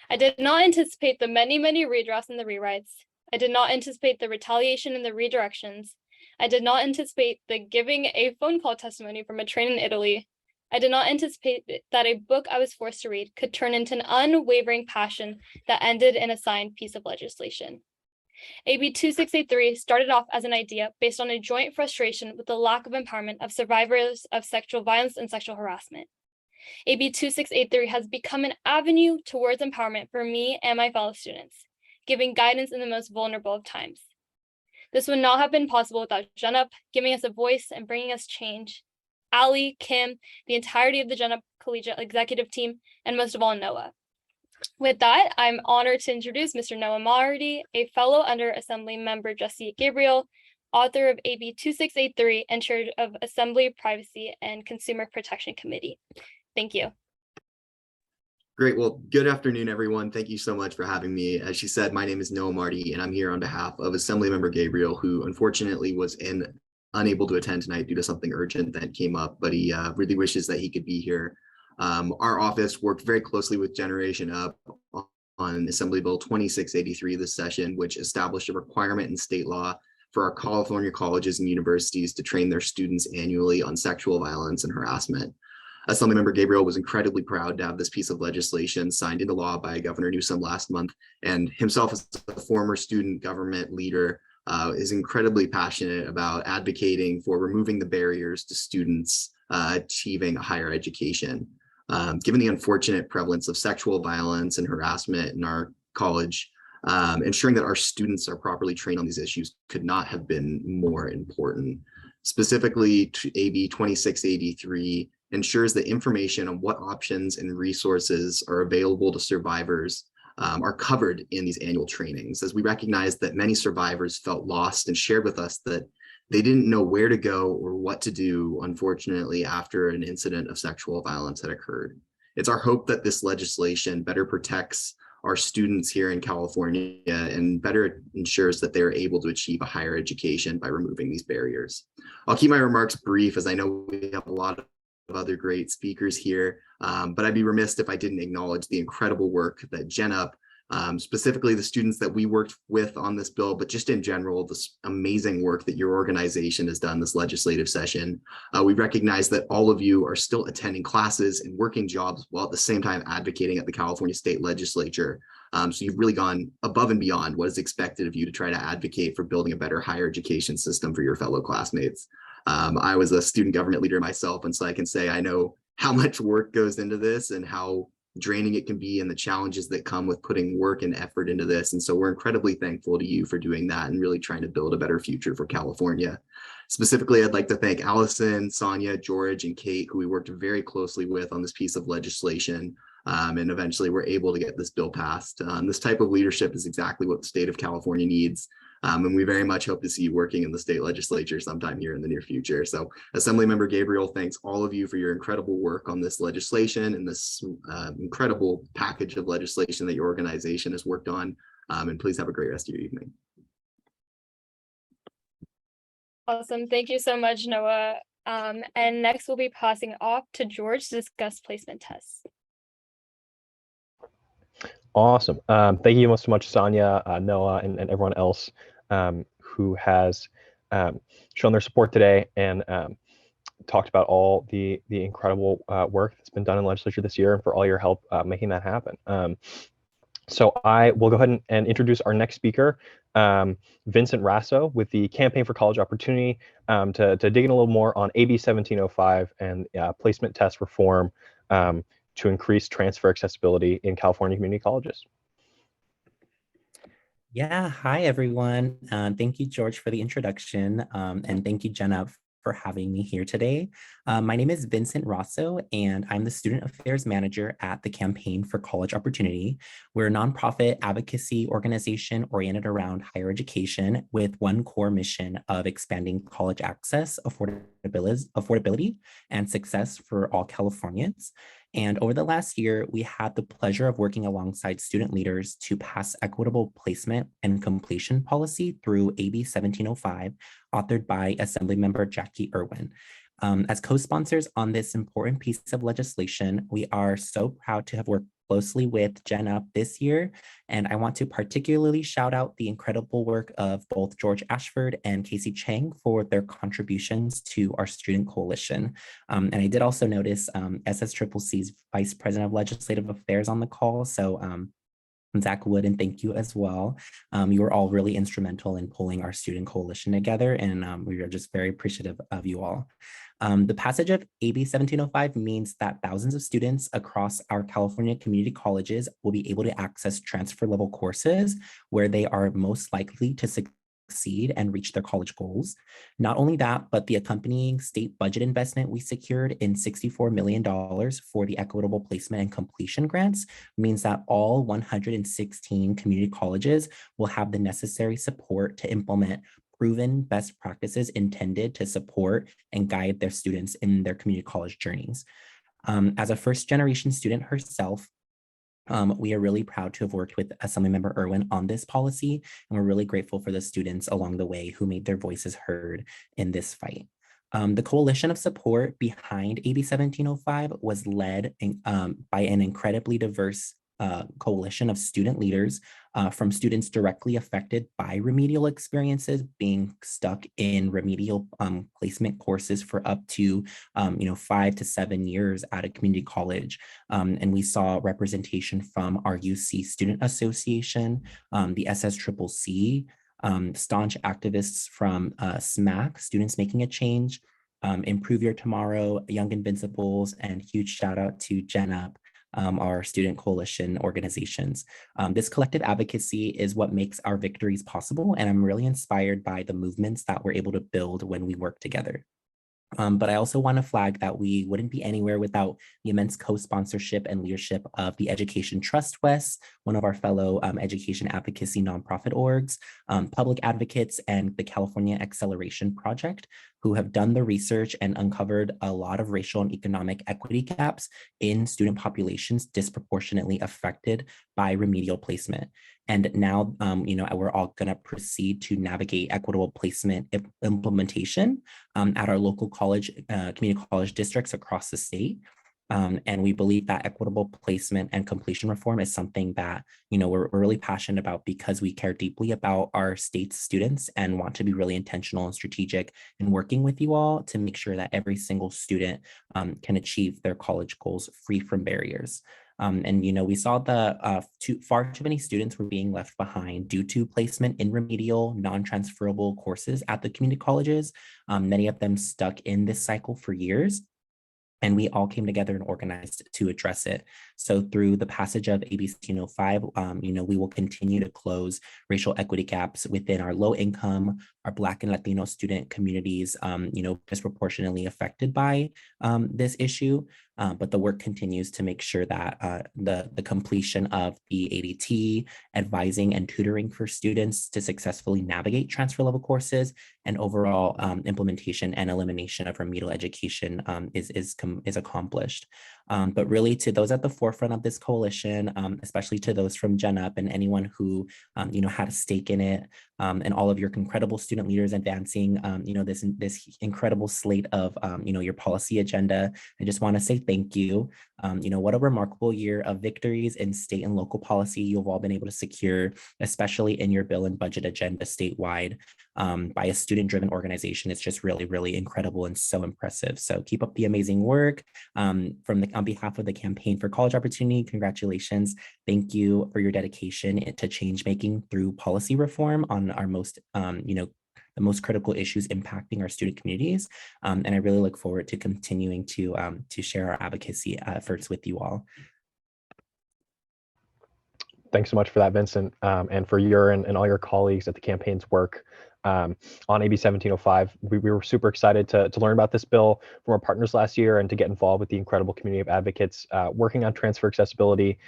I did not anticipate the many, many redrafts and the rewrites. I did not anticipate the retaliation and the redirections. I did not anticipate the giving a phone call testimony from a train in Italy. I did not anticipate that a book I was forced to read could turn into an unwavering passion that ended in a signed piece of legislation. AB 2683 started off as an idea based on a joint frustration with the lack of empowerment of survivors of sexual violence and sexual harassment. AB 2683 has become an avenue towards empowerment for me and my fellow students, giving guidance in the most vulnerable of times. This would not have been possible without GENup giving us a voice and bringing us change. Ali, Kim, the entirety of the GENup collegiate executive team, and most of all, Noah. With that, I'm honored to introduce Mr. Noah Marty, a fellow under Assembly Member Jesse Gabriel, author of AB 2683 and chair of Assembly Privacy and Consumer Protection Committee. Thank you. Great. Well, good afternoon, everyone. Thank you so much for having me. As she said, my name is Noah Marty, and I'm here on behalf of Assemblymember Gabriel, who unfortunately was unable to attend tonight due to something urgent that came up, but he really wishes that he could be here. Our office worked very closely with Generation Up Assembly Bill 2683 this session, which established a requirement in state law for our California colleges and universities to train their students annually on sexual violence and harassment. Assemblymember Gabriel was incredibly proud to have this piece of legislation signed into law by Governor Newsom last month, and himself as a former student government leader is incredibly passionate about advocating for removing the barriers to students achieving a higher education. Given the unfortunate prevalence of sexual violence and harassment in our college, ensuring that our students are properly trained on these issues could not have been more important. Specifically, AB 2683 ensures that information on what options and resources are available to survivors are covered in these annual trainings, as we recognize that many survivors felt lost and shared with us that they didn't know where to go or what to do, unfortunately, after an incident of sexual violence had occurred. It's our hope that this legislation better protects our students here in California and better ensures that they're able to achieve a higher education by removing these barriers. I'll keep my remarks brief, as I know we have a lot of other great speakers here, but I'd be remiss if I didn't acknowledge the incredible work that GENup, specifically the students that we worked with on this bill, but just in general, this amazing work that your organization has done this legislative session. We recognize that all of you are still attending classes and working jobs while at the same time advocating at the California State Legislature. So you've really gone above and beyond what is expected of you to try to advocate for building a better higher education system for your fellow classmates. I was a student government leader myself, and so I can say I know how much work goes into this and how draining it can be and the challenges that come with putting work and effort into this. And so we're incredibly thankful to you for doing that and really trying to build a better future for California. Specifically, I'd like to thank Allison, Sonia, George, and Kate, who we worked very closely with on this piece of legislation. And eventually we're able to get this bill passed. This type of leadership is exactly what the state of California needs. And we very much hope to see you working in the state legislature sometime here in the near future. So Assemblymember Gabriel, thanks all of you for your incredible work on this legislation and this incredible package of legislation that your organization has worked on. And please have a great rest of your evening. Awesome. Thank you so much, Noah. And next we'll be passing off to George to discuss placement tests. Awesome. Thank you so much, Sonia, Noah, and everyone else who has shown their support today and talked about all the incredible work that's been done in the legislature this year and for all your help making that happen. So I will go ahead and introduce our next speaker, Vincent Rasso, with the Campaign for College Opportunity, to dig in a little more on AB 1705 and placement test reform to increase transfer accessibility in California community colleges. Yeah, hi everyone. Thank you, George, for the introduction, and thank you, GENup, for having me here today. My name is Vincent Rasso, and I'm the Student Affairs Manager at the Campaign for College Opportunity. We're a nonprofit advocacy organization oriented around higher education with one core mission of expanding college access, affordability, and success for all Californians. And over the last year, we had the pleasure of working alongside student leaders to pass equitable placement and completion policy through AB 1705, authored by Assemblymember Jackie Irwin. As co-sponsors on this important piece of legislation, we are so proud to have worked closely with GENup this year, and I want to particularly shout out the incredible work of both George Ashford and Casey Chang for their contributions to our student coalition. And I did also notice SSCCC's Vice President of Legislative Affairs on the call, so Zach Wood, and thank you as well. You were all really instrumental in pulling our student coalition together, and we are just very appreciative of you all. The passage of AB 1705 means that thousands of students across our California community colleges will be able to access transfer level courses where they are most likely to succeed and reach their college goals. Not only that, but the accompanying state budget investment we secured in $64 million for the equitable placement and completion grants means that all 116 community colleges will have the necessary support to implement proven best practices intended to support and guide their students in their community college journeys. As a first generation student herself, we are really proud to have worked with Assemblymember Irwin on this policy, and we're really grateful for the students along the way who made their voices heard in this fight. The coalition of support behind AB 1705 was led by an incredibly diverse coalition of student leaders from students directly affected by remedial experiences, being stuck in remedial placement courses for up to 5 to 7 years at a community college. And we saw representation from our UC Student Association, the SSCCC, staunch activists from SMAC, Students Making a Change, Improve Your Tomorrow, Young Invincibles, and huge shout out to GENup, our student coalition organizations. This collective advocacy is what makes our victories possible, and I'm really inspired by the movements that we're able to build when we work together. But I also want to flag that we wouldn't be anywhere without the immense co-sponsorship and leadership of the Education Trust West, one of our fellow education advocacy nonprofit orgs, public advocates, and the California Acceleration Project, who have done the research and uncovered a lot of racial and economic equity gaps in student populations disproportionately affected by remedial placement. And now, we're all going to proceed to navigate equitable placement implementation at our local college, community college districts across the state. And we believe that equitable placement and completion reform is something that, we're really passionate about because we care deeply about our state's students and want to be really intentional and strategic in working with you all to make sure that every single student can achieve their college goals free from barriers. And we saw the far too many students were being left behind due to placement in remedial, non-transferable courses at the community colleges, many of them stuck in this cycle for years. And we all came together and organized to address it. So through the passage of AB 1605, we will continue to close racial equity gaps within our low income, our Black and Latino student communities, disproportionately affected by this issue. But the work continues to make sure that the completion of the ADT, advising and tutoring for students to successfully navigate transfer level courses, and overall implementation and elimination of remedial education is accomplished. But really, to those at the forefront of this coalition, especially to those from GENup and anyone who had a stake in it, and all of your incredible student leaders advancing this incredible slate of your policy agenda, I just want to say thank you. What a remarkable year of victories in state and local policy you've all been able to secure, especially in your bill and budget agenda statewide, by a student-driven organization. It's just really, really incredible and so impressive. So keep up the amazing work. On behalf of the Campaign for College Opportunity, congratulations. Thank you for your dedication to change making through policy reform on our most, the most critical issues impacting our student communities. And I really look forward to continuing to share our advocacy efforts with you all. Thanks so much for that, Vincent, and for your and all your colleagues at the campaign's work on AB 1705. We were super excited to learn about this bill from our partners last year and to get involved with the incredible community of advocates working on transfer accessibility.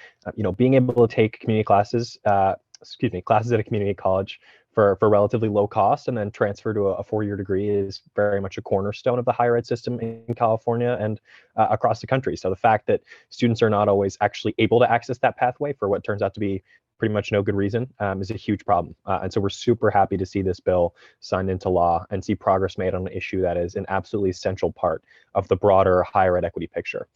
Being able to take community classes, classes at a community college for relatively low cost and then transfer to a 4-year degree is very much a cornerstone of the higher ed system in California and across the country. So the fact that students are not always actually able to access that pathway for what turns out to be pretty much no good reason is a huge problem. And so we're super happy to see this bill signed into law and see progress made on an issue that is an absolutely essential part of the broader higher ed equity picture.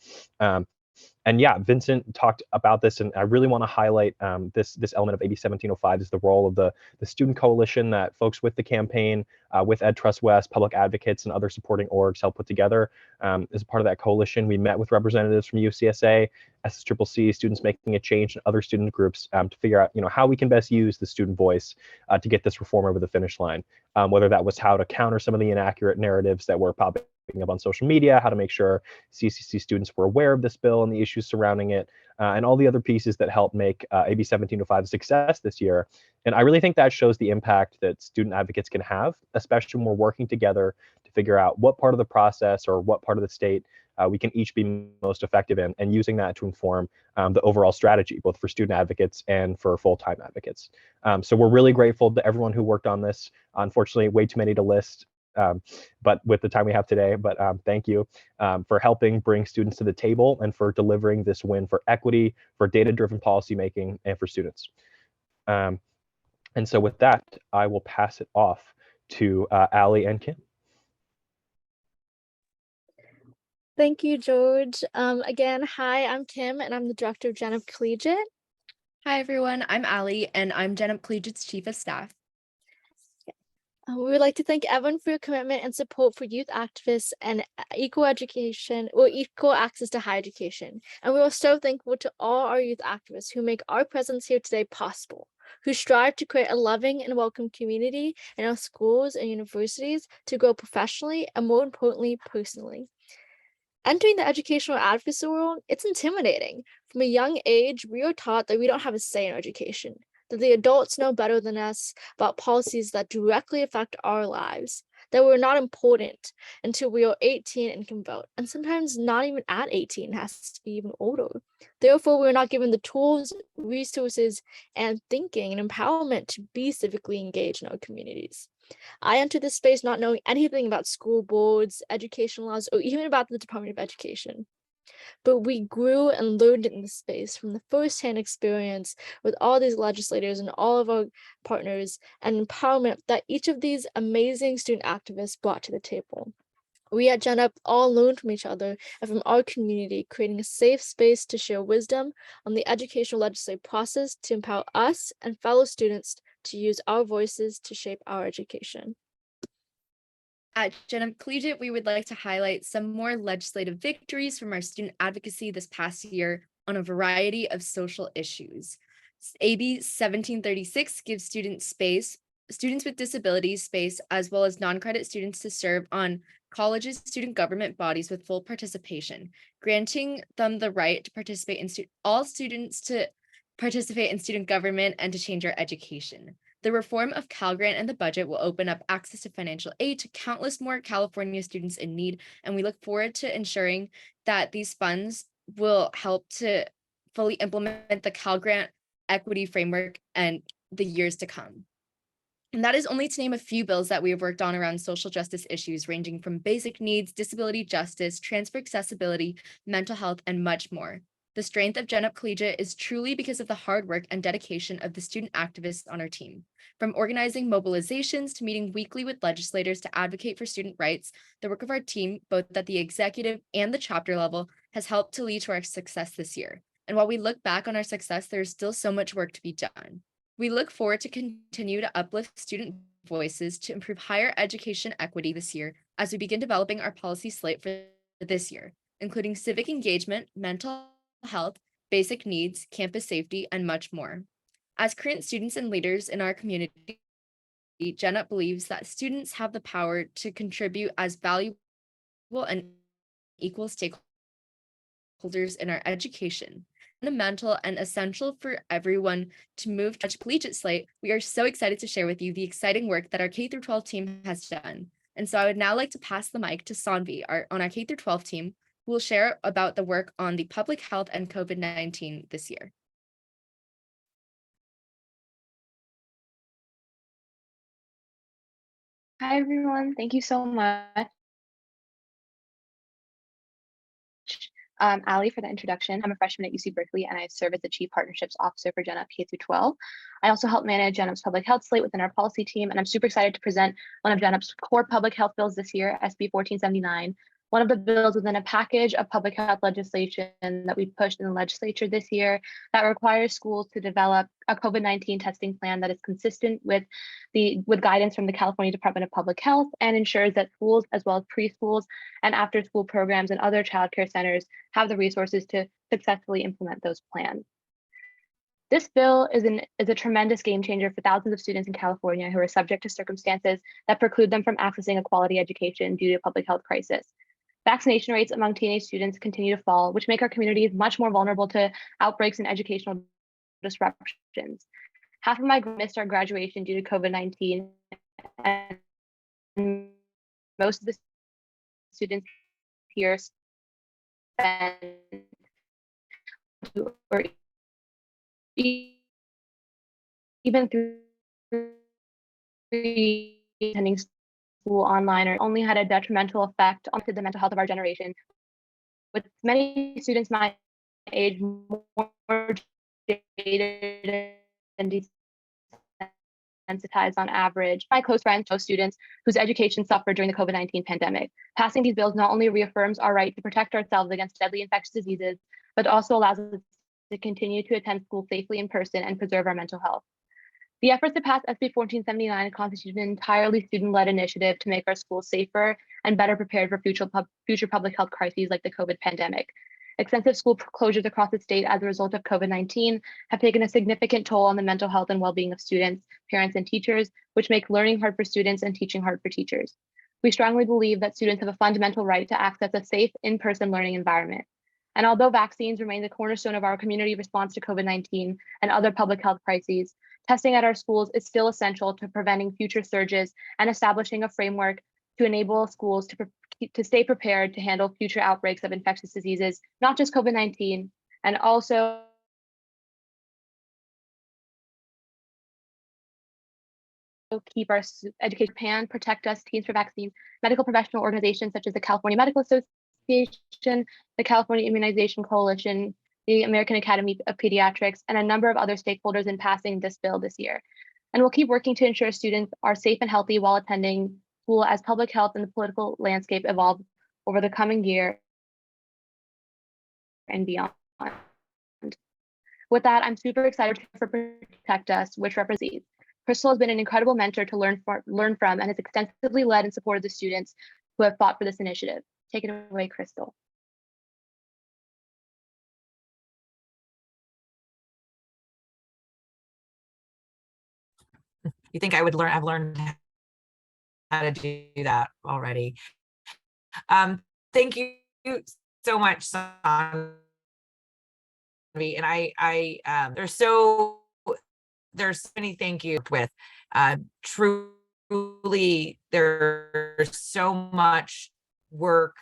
And yeah, Vincent talked about this, and I really want to highlight this element of AB 1705 is the role of the student coalition that folks with the campaign, with Ed Trust West, public advocates, and other supporting orgs helped put together. As a part of that coalition, we met with representatives from UCSA, SSCCC, Students Making a Change, and other student groups to figure out how we can best use the student voice to get this reform over the finish line. Whether that was how to counter some of the inaccurate narratives that were popping up on social media, how to make sure CCC students were aware of this bill and the issues surrounding it, and all the other pieces that help make AB 1705 a success this year. And I really think that shows the impact that student advocates can have, especially when we're working together to figure out what part of the process or what part of the state we can each be most effective in, and using that to inform the overall strategy, both for student advocates and for full-time advocates. So we're really grateful to everyone who worked on this. Unfortunately, way too many to list, but with the time we have today, but thank you for helping bring students to the table and for delivering this win for equity, for data-driven policymaking, and for students. And so with that, I will pass it off to Ali and Kim. Thank you, George. Again, hi, I'm Kim, and I'm the director of GENup Collegiate. Hi, everyone. I'm Allie, and I'm GENup Collegiate's Chief of Staff. We would like to thank everyone for your commitment and support for youth activists and equal education or equal access to higher education. And we are so thankful to all our youth activists who make our presence here today possible, who strive to create a loving and welcome community in our schools and universities to grow professionally and, more importantly, personally. Entering the educational advocacy world, it's intimidating. From a young age, we are taught that we don't have a say in our education, that the adults know better than us about policies that directly affect our lives, that we're not important until we are 18 and can vote, and sometimes not even at 18, has to be even older. Therefore, we're not given the tools, resources, and thinking and empowerment to be civically engaged in our communities. I entered this space not knowing anything about school boards, education laws, or even about the Department of Education. But we grew and learned in this space from the firsthand experience with all these legislators and all of our partners and empowerment that each of these amazing student activists brought to the table. We at GENup all learn from each other and from our community, creating a safe space to share wisdom on the educational legislative process to empower us and fellow students to use our voices to shape our education. At GENup Collegiate, we would like to highlight some more legislative victories from our student advocacy this past year on a variety of social issues. AB 1736 gives students with disabilities space, as well as non-credit students to serve on colleges' student government bodies with full participation, granting them the right to participate in all students to participate in student government and to change our education. The reform of Cal Grant and the budget will open up access to financial aid to countless more California students in need, and we look forward to ensuring that these funds will help to fully implement the Cal Grant equity framework and the years to come. And that is only to name a few bills that we have worked on around social justice issues, ranging from basic needs, disability justice, transfer accessibility, mental health, and much more. The strength of GENup Collegiate is truly because of the hard work and dedication of the student activists on our team. From organizing mobilizations to meeting weekly with legislators to advocate for student rights, the work of our team, both at the executive and the chapter level, has helped to lead to our success this year. And while we look back on our success, there is still so much work to be done. We look forward to continue to uplift student voices to improve higher education equity this year as we begin developing our policy slate for this year, including civic engagement, mental health, basic needs, campus safety, and much more. As current students and leaders in our community, GENup believes that students have the power to contribute as valuable and equal stakeholders in our education. Fundamental and essential for everyone to move to collegiate slate, we are so excited to share with you the exciting work that our K-12 team has done. And so I would now like to pass the mic to Sanvi on our K-12 team, who will share about the work on the public health and COVID-19 this year. Hi, everyone. Thank you so much. Allie, for the introduction. I'm a freshman at UC Berkeley, and I serve as the Chief Partnerships Officer for GENup K-12. I also help manage GENup's public health slate within our policy team, and I'm super excited to present one of GENup's core public health bills this year, SB 1479, one of the bills within a package of public health legislation that we pushed in the legislature this year that requires schools to develop a COVID-19 testing plan that is consistent with guidance from the California Department of Public Health and ensures that schools, as well as preschools and after school programs and other childcare centers, have the resources to successfully implement those plans. This bill is a tremendous game changer for thousands of students in California who are subject to circumstances that preclude them from accessing a quality education due to a public health crisis. Vaccination rates among teenage students continue to fall, which make our communities much more vulnerable to outbreaks and educational disruptions. Half of my missed our graduation due to COVID-19, and most of the students here spend or even through attending school online or only had a detrimental effect on the mental health of our generation. With many students my age more jaded and desensitized on average, my close friends, most students whose education suffered during the COVID-19 pandemic. Passing these bills not only reaffirms our right to protect ourselves against deadly infectious diseases, but also allows us to continue to attend school safely in person and preserve our mental health. The efforts to pass SB 1479 constitute an entirely student-led initiative to make our schools safer and better prepared for future public health crises like the COVID pandemic. Extensive school closures across the state as a result of COVID-19 have taken a significant toll on the mental health and well-being of students, parents, and teachers, which make learning hard for students and teaching hard for teachers. We strongly believe that students have a fundamental right to access a safe in-person learning environment. And although vaccines remain the cornerstone of our community response to COVID-19 and other public health crises, testing at our schools is still essential to preventing future surges and establishing a framework to enable schools to stay prepared to handle future outbreaks of infectious diseases, not just COVID-19, and also keep our education pan, protect us, Teens for Vaccines, medical professional organizations such as the California Medical Association, the California Immunization Coalition, the American Academy of Pediatrics, and a number of other stakeholders in passing this bill this year. And we'll keep working to ensure students are safe and healthy while attending school as public health and the political landscape evolve over the coming year and beyond. With that, I'm super excited for Protect Us, which represents Crystal has been an incredible mentor to learn from and has extensively led and supported the students who have fought for this initiative. Take it away, Crystal. You think I would I've learned how to do that already. Thank you so much, Sanvi. And there's so many thank you with. Truly, there's so much work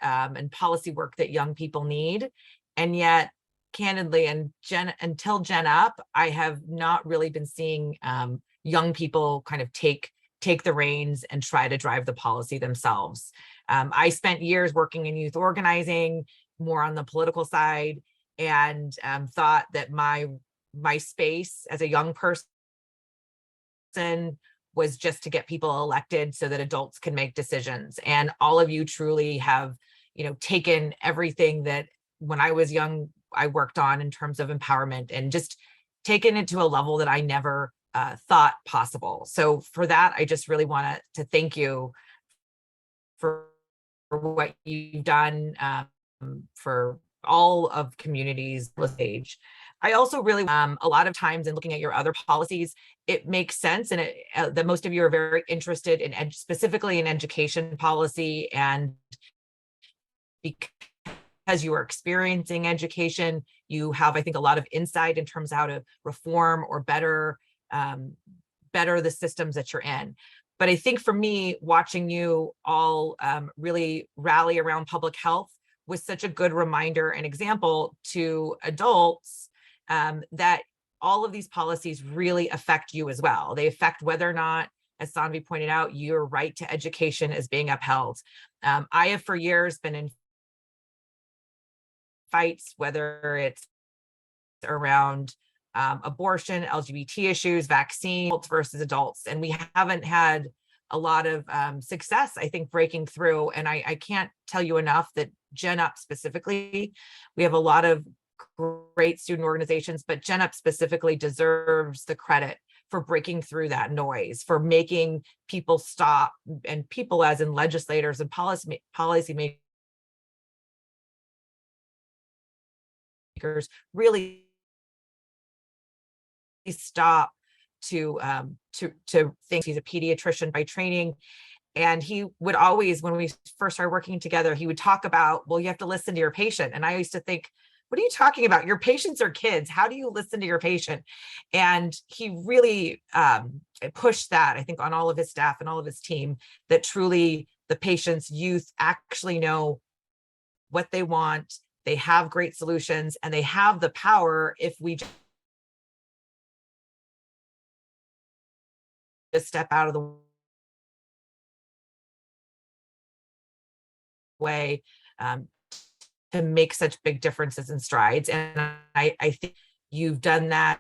and policy work that young people need. And yet, candidly, until GENup, I have not really been seeing young people kind of take the reins and try to drive the policy themselves. I spent years working in youth organizing, more on the political side, and thought that my space as a young person was just to get people elected so that adults can make decisions. And all of you truly have, taken everything that when I was young, I worked on in terms of empowerment and just taken it to a level that I never thought possible. So for that, I just really want to thank you for what you've done for all of communities age. I also really, a lot of times in looking at your other policies, it makes sense and that most of you are very interested in specifically in education policy, and because you are experiencing education, you have, I think, a lot of insight in terms of how to reform or better the systems that you're in. But I think for me, watching you all really rally around public health was such a good reminder and example to adults that all of these policies really affect you as well. They affect whether or not, as Sanvi pointed out, your right to education is being upheld. I have for years been in fights, whether it's around abortion, LGBT issues, vaccines versus adults, and we haven't had a lot of success, I think, breaking through. And I can't tell you enough that GENup specifically, we have a lot of great student organizations, but GENup specifically deserves the credit for breaking through that noise, for making people stop, and people as in legislators and policy makers really stop to think. He's a pediatrician by training, and he would always, when we first started working together, he would talk about, well, you have to listen to your patient. And I used to think, what are you talking about? Your patients are kids. How do you listen to your patient? And he really pushed that, I think, on all of his staff and all of his team, that truly the patients, youth actually know what they want. They have great solutions, and they have the power if we just step out of the way to make such big differences and strides. And I think you've done that.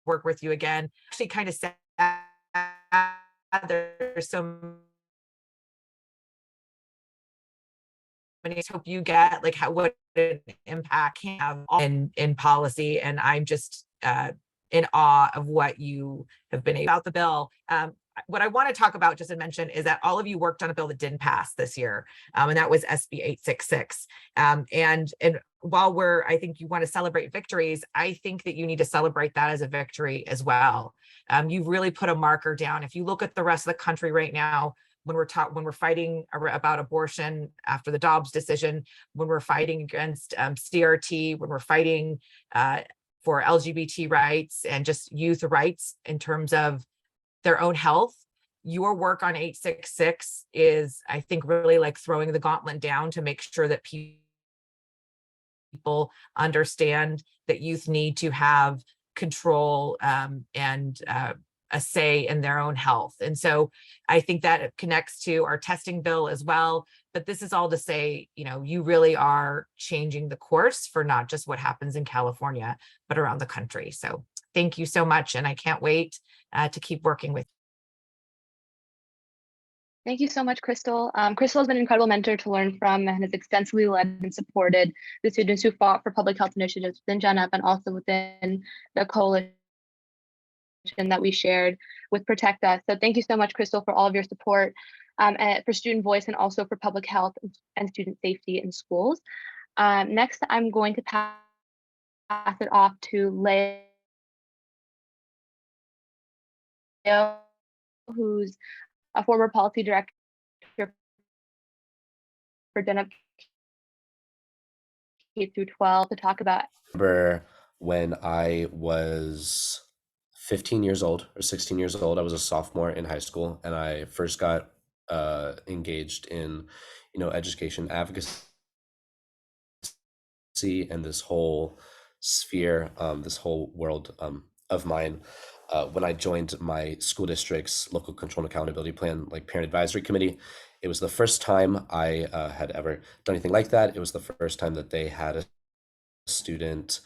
Work with you again. Actually, kind of sad there's so I just hope you get like what an impact can have in policy. And I'm just in awe of what you have been able about the bill. What I want to talk about, just to mention, is that all of you worked on a bill that didn't pass this year, and that was SB 866. And while I think you want to celebrate victories, I think that you need to celebrate that as a victory as well. You've really put a marker down. If you look at the rest of the country right now, when we're fighting about abortion after the Dobbs decision, when we're fighting against CRT, when we're fighting for LGBT rights and just youth rights in terms of their own health, your work on 866 is, I think, really like throwing the gauntlet down to make sure that people understand that youth need to have control and a say in their own health. And so I think that connects to our testing bill as well. But this is all to say, you really are changing the course for not just what happens in California, but around the country. So thank you so much. And I can't wait to keep working with you. Thank you so much, Crystal. Crystal has been an incredible mentor to learn from and has extensively led and supported the students who fought for public health initiatives within GENup and also within the coalition that we shared with Protect Us. So thank you so much, Crystal, for all of your support for student voice and also for public health and student safety in schools. Next, I'm going to pass it off to Leo, who's a former policy director for GENup K through 12 to talk about. Remember when I was 15 years old or 16 years old, I was a sophomore in high school, and I first got engaged in, education advocacy and this whole sphere, this whole world of mine. When I joined my school district's local control and accountability plan, like parent advisory committee, it was the first time I had ever done anything like that. It was the first time that they had a student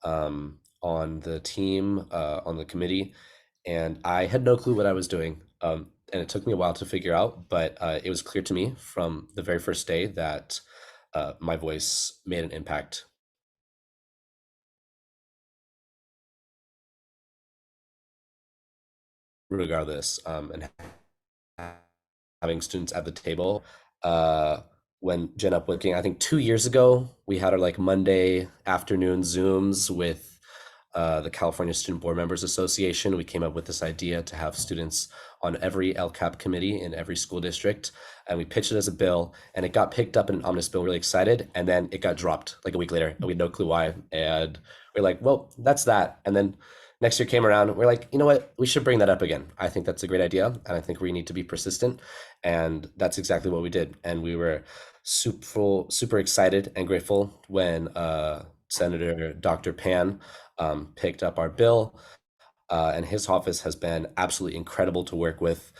on the team, on the committee, and I had no clue what I was doing. And it took me a while to figure out, but it was clear to me from the very first day that my voice made an impact. Regardless, and having students at the table. When GENup was looking, I think 2 years ago, we had our like Monday afternoon Zooms with the California Student Board Members Association. We came up with this idea to have students on every LCAP committee in every school district, and we pitched it as a bill, and it got picked up in an omnibus bill, really excited, and then it got dropped like a week later, and we had no clue why, and we're like, well, that's that. And then next year came around, we're like, you know what, we should bring that up again. I think that's a great idea, and I think we need to be persistent, and that's exactly what we did. And we were super excited and grateful when Senator Dr. Pan picked up our bill, and his office has been absolutely incredible to work with.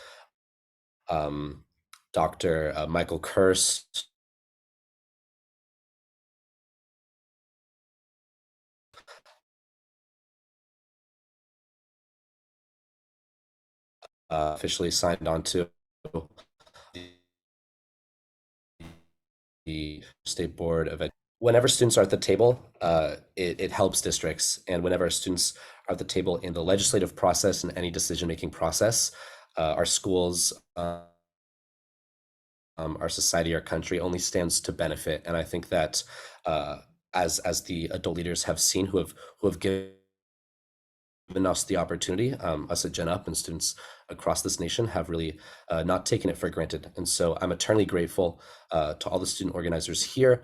Dr. Michael Kirst, officially signed on to the State Board of Education. Whenever students are at the table, it helps districts. And whenever students are at the table in the legislative process and any decision-making process, our schools, our society, our country only stands to benefit. And I think that as the adult leaders have seen who have given us the opportunity, us at GENup and students across this nation have really not taken it for granted. And so I'm eternally grateful to all the student organizers here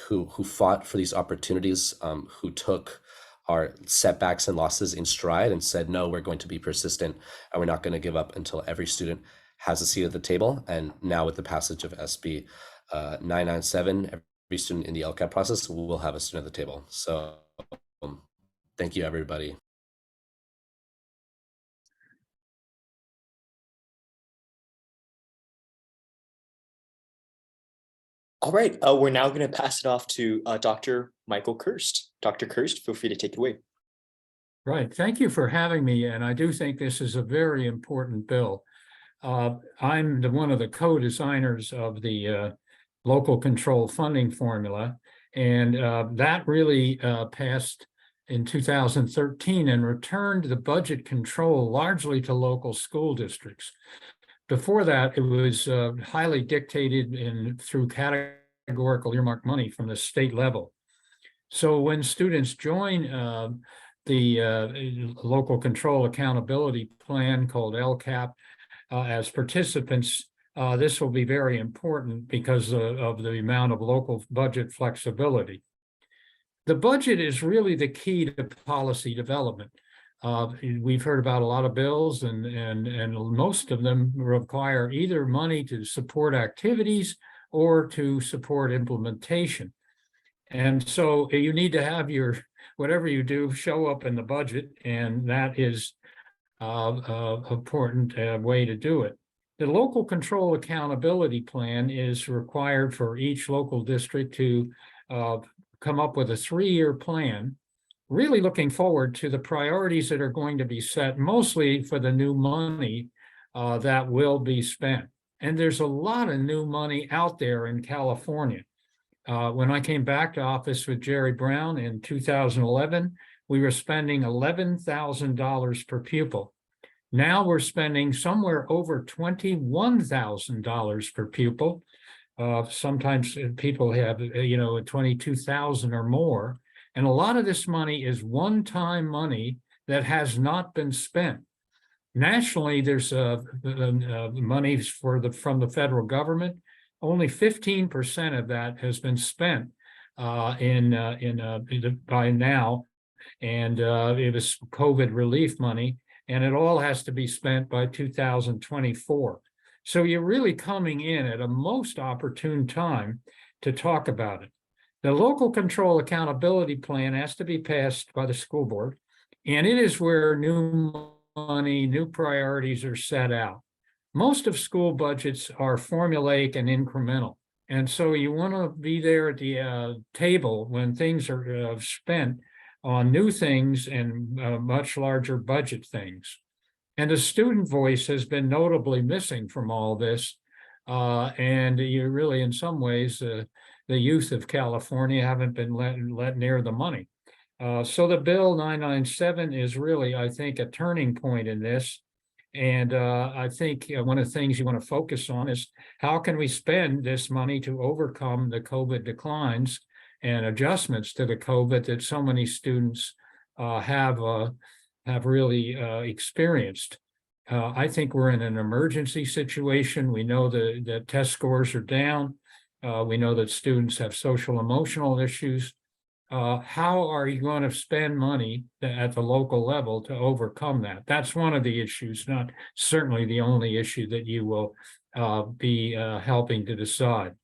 who fought for these opportunities, who took our setbacks and losses in stride and said, no, we're going to be persistent and we're not going to give up until every student has a seat at the table. And now with the passage of SB 997, every student in the LCAP process will have a student at the table. So thank you, everybody. All right, we're now going to pass it off to Dr. Michael Kirst. Dr. Kirst, feel free to take it away. Right, thank you for having me, and I do think this is a very important bill. I'm one of the co-designers of the local control funding formula. And that really passed in 2013 and returned the budget control largely to local school districts. Before that, it was highly dictated through categorical earmark money from the state level. So when students join the local control accountability plan called LCAP as participants, this will be very important because of the amount of local budget flexibility. The budget is really the key to policy development. We've heard about a lot of bills and most of them require either money to support activities or to support implementation. And so you need to have your, whatever you do, show up in the budget, and that is an important way to do it. The local control accountability plan is required for each local district to come up with a 3-year plan, really looking forward to the priorities that are going to be set, mostly for the new money that will be spent. And there's a lot of new money out there in California. When I came back to office with Jerry Brown in 2011, we were spending $11,000 per pupil. Now we're spending somewhere over $21,000 per pupil. Sometimes people have, 22,000 or more. And a lot of this money is one-time money that has not been spent. Nationally, there's money from the federal government. Only 15% of that has been spent by now, and it was COVID relief money, and it all has to be spent by 2024. So you're really coming in at a most opportune time to talk about it. The local control accountability plan has to be passed by the school board, and it is where new money, new priorities are set out. Most of school budgets are formulaic and incremental. And so you want to be there at the table when things are spent on new things and much larger budget things. And the student voice has been notably missing from all this. And you really, in some ways, the youth of California haven't been let near the money. So the Bill 997 is really, I think, a turning point in this. And I think one of the things you want to focus on is how can we spend this money to overcome the COVID declines and adjustments to the COVID that so many students have really experienced. I think we're in an emergency situation. We know that test scores are down. We know that students have social emotional issues. How are you going to spend money at the local level to overcome that? That's one of the issues, not certainly the only issue that you will be helping to decide.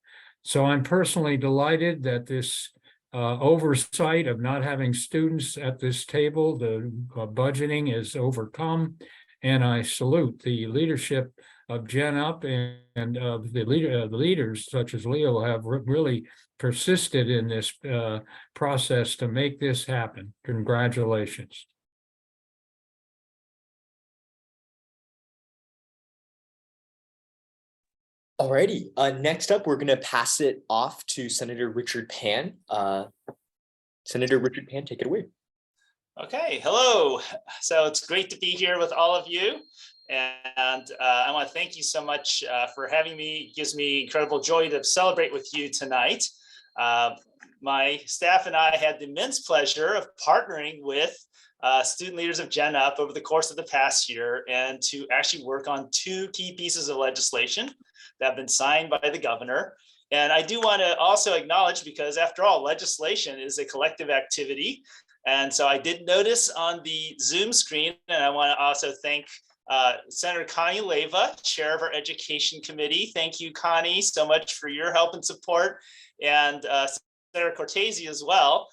So I'm personally delighted that this oversight of not having students at this table, the budgeting is overcome. And I salute the leadership of GENup and of the leaders such as Leo have really persisted in this process to make this happen. Congratulations. Alrighty, next up, we're going to pass it off to Senator Richard Pan. Senator Richard Pan, take it away. Okay, hello. So it's great to be here with all of you. And I want to thank you so much for having me. It gives me incredible joy to celebrate with you tonight. My staff and I had the immense pleasure of partnering with student leaders of GENup over the course of the past year and to actually work on 2 key pieces of legislation that have been signed by the governor. And I do want to also acknowledge, because after all, legislation is a collective activity. And so I did notice on the Zoom screen, and I want to also thank Senator Connie Leyva, chair of our Education Committee. Thank you, Connie, so much for your help and support. And Senator Cortese as well,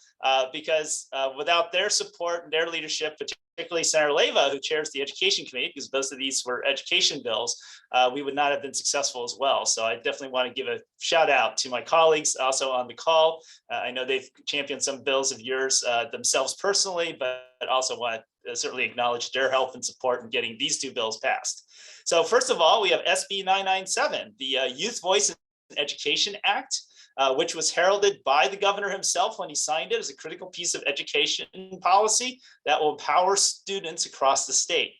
because without their support and their leadership, particularly Senator Leyva, who chairs the Education Committee, because both of these were education bills, we would not have been successful as well. So I definitely want to give a shout out to my colleagues also on the call. I know they've championed some bills of yours themselves personally, but also want to certainly acknowledge their help and support in getting these 2 bills passed. So first of all, we have SB 997, the Youth Voice Education Act, which was heralded by the governor himself when he signed it as a critical piece of education policy that will empower students across the state.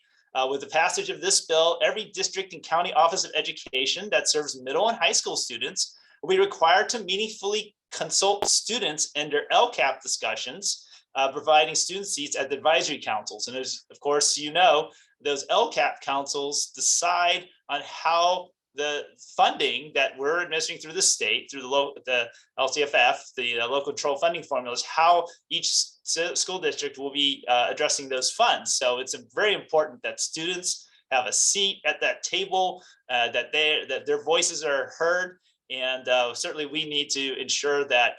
With the passage of this bill, every district and county office of education that serves middle and high school students will be required to meaningfully consult students in their LCAP discussions, providing student seats at the advisory councils. And as, of course, you know, those LCAP councils decide on how the funding that we're administering through the state, through the LCFF, the local control funding formulas, how each school district will be addressing those funds. So it's very important that students have a seat at that table, that their voices are heard. And certainly we need to ensure that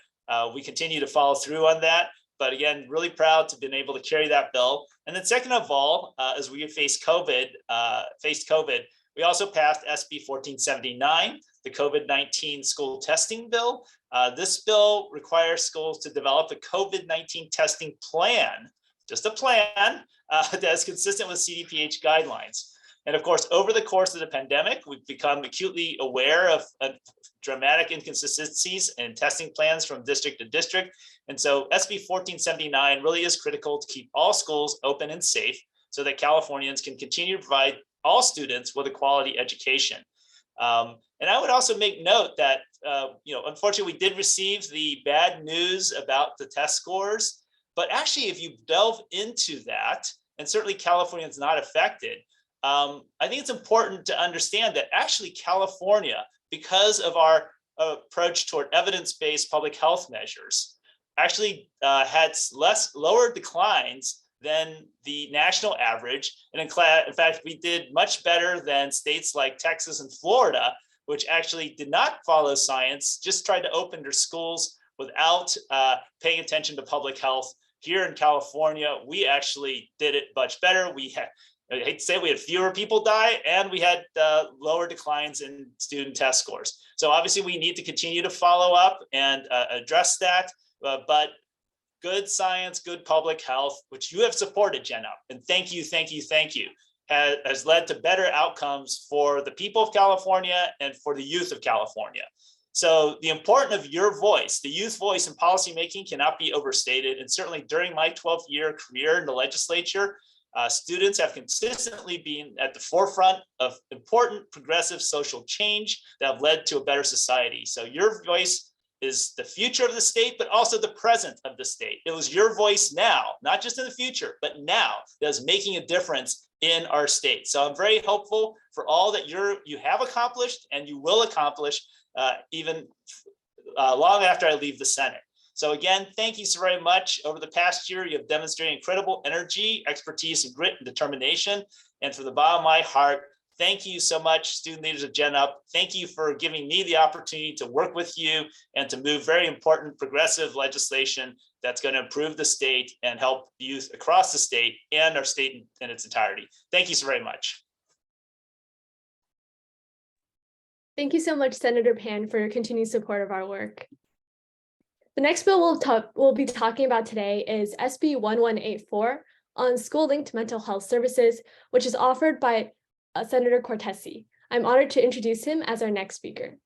we continue to follow through on that. But again, really proud to have been able to carry that bill. And then second of all, as we faced COVID, we also passed SB 1479, the COVID-19 school testing bill. This bill requires schools to develop a COVID-19 testing plan, just a plan that is consistent with CDPH guidelines. And of course, over the course of the pandemic, we've become acutely aware of dramatic inconsistencies in testing plans from district to district. And so SB 1479 really is critical to keep all schools open and safe so that Californians can continue to provide all students with a quality education. And I would also make note that, unfortunately, we did receive the bad news about the test scores. But actually, if you delve into that, and certainly California is not affected, I think it's important to understand that actually California, because of our approach toward evidence-based public health measures, actually had lower declines than the national average. And in fact, we did much better than states like Texas and Florida, which actually did not follow science, just tried to open their schools without paying attention to public health. Here in California, we actually did it much better. I hate to say, we had fewer people die, and we had lower declines in student test scores. So obviously we need to continue to follow up and address that, but good science, good public health, which you have supported, GENup, and thank you, has led to better outcomes for the people of California and for the youth of California. So the importance of your voice, the youth voice in policymaking, cannot be overstated. And certainly during my 12-year career in the legislature, students have consistently been at the forefront of important progressive social change that have led to a better society. So your voice is the future of the state, but also the present of the state. It was your voice now, not just in the future, but now, that is making a difference in our state. So I'm very hopeful for all that you have accomplished and you will accomplish even long after I leave the Senate. So again, thank you so very much. Over the past year, you have demonstrated incredible energy, expertise, and grit and determination. And from the bottom of my heart, thank you so much, student leaders of GENup. Thank you for giving me the opportunity to work with you and to move very important progressive legislation that's going to improve the state and help youth across the state and our state in its entirety. Thank you so very much. Thank you so much, Senator Pan, for your continued support of our work. The next bill we'll be talking about today is SB 1184 on school-linked mental health services, which is offered by Senator Cortese. I'm honored to introduce him as our next speaker.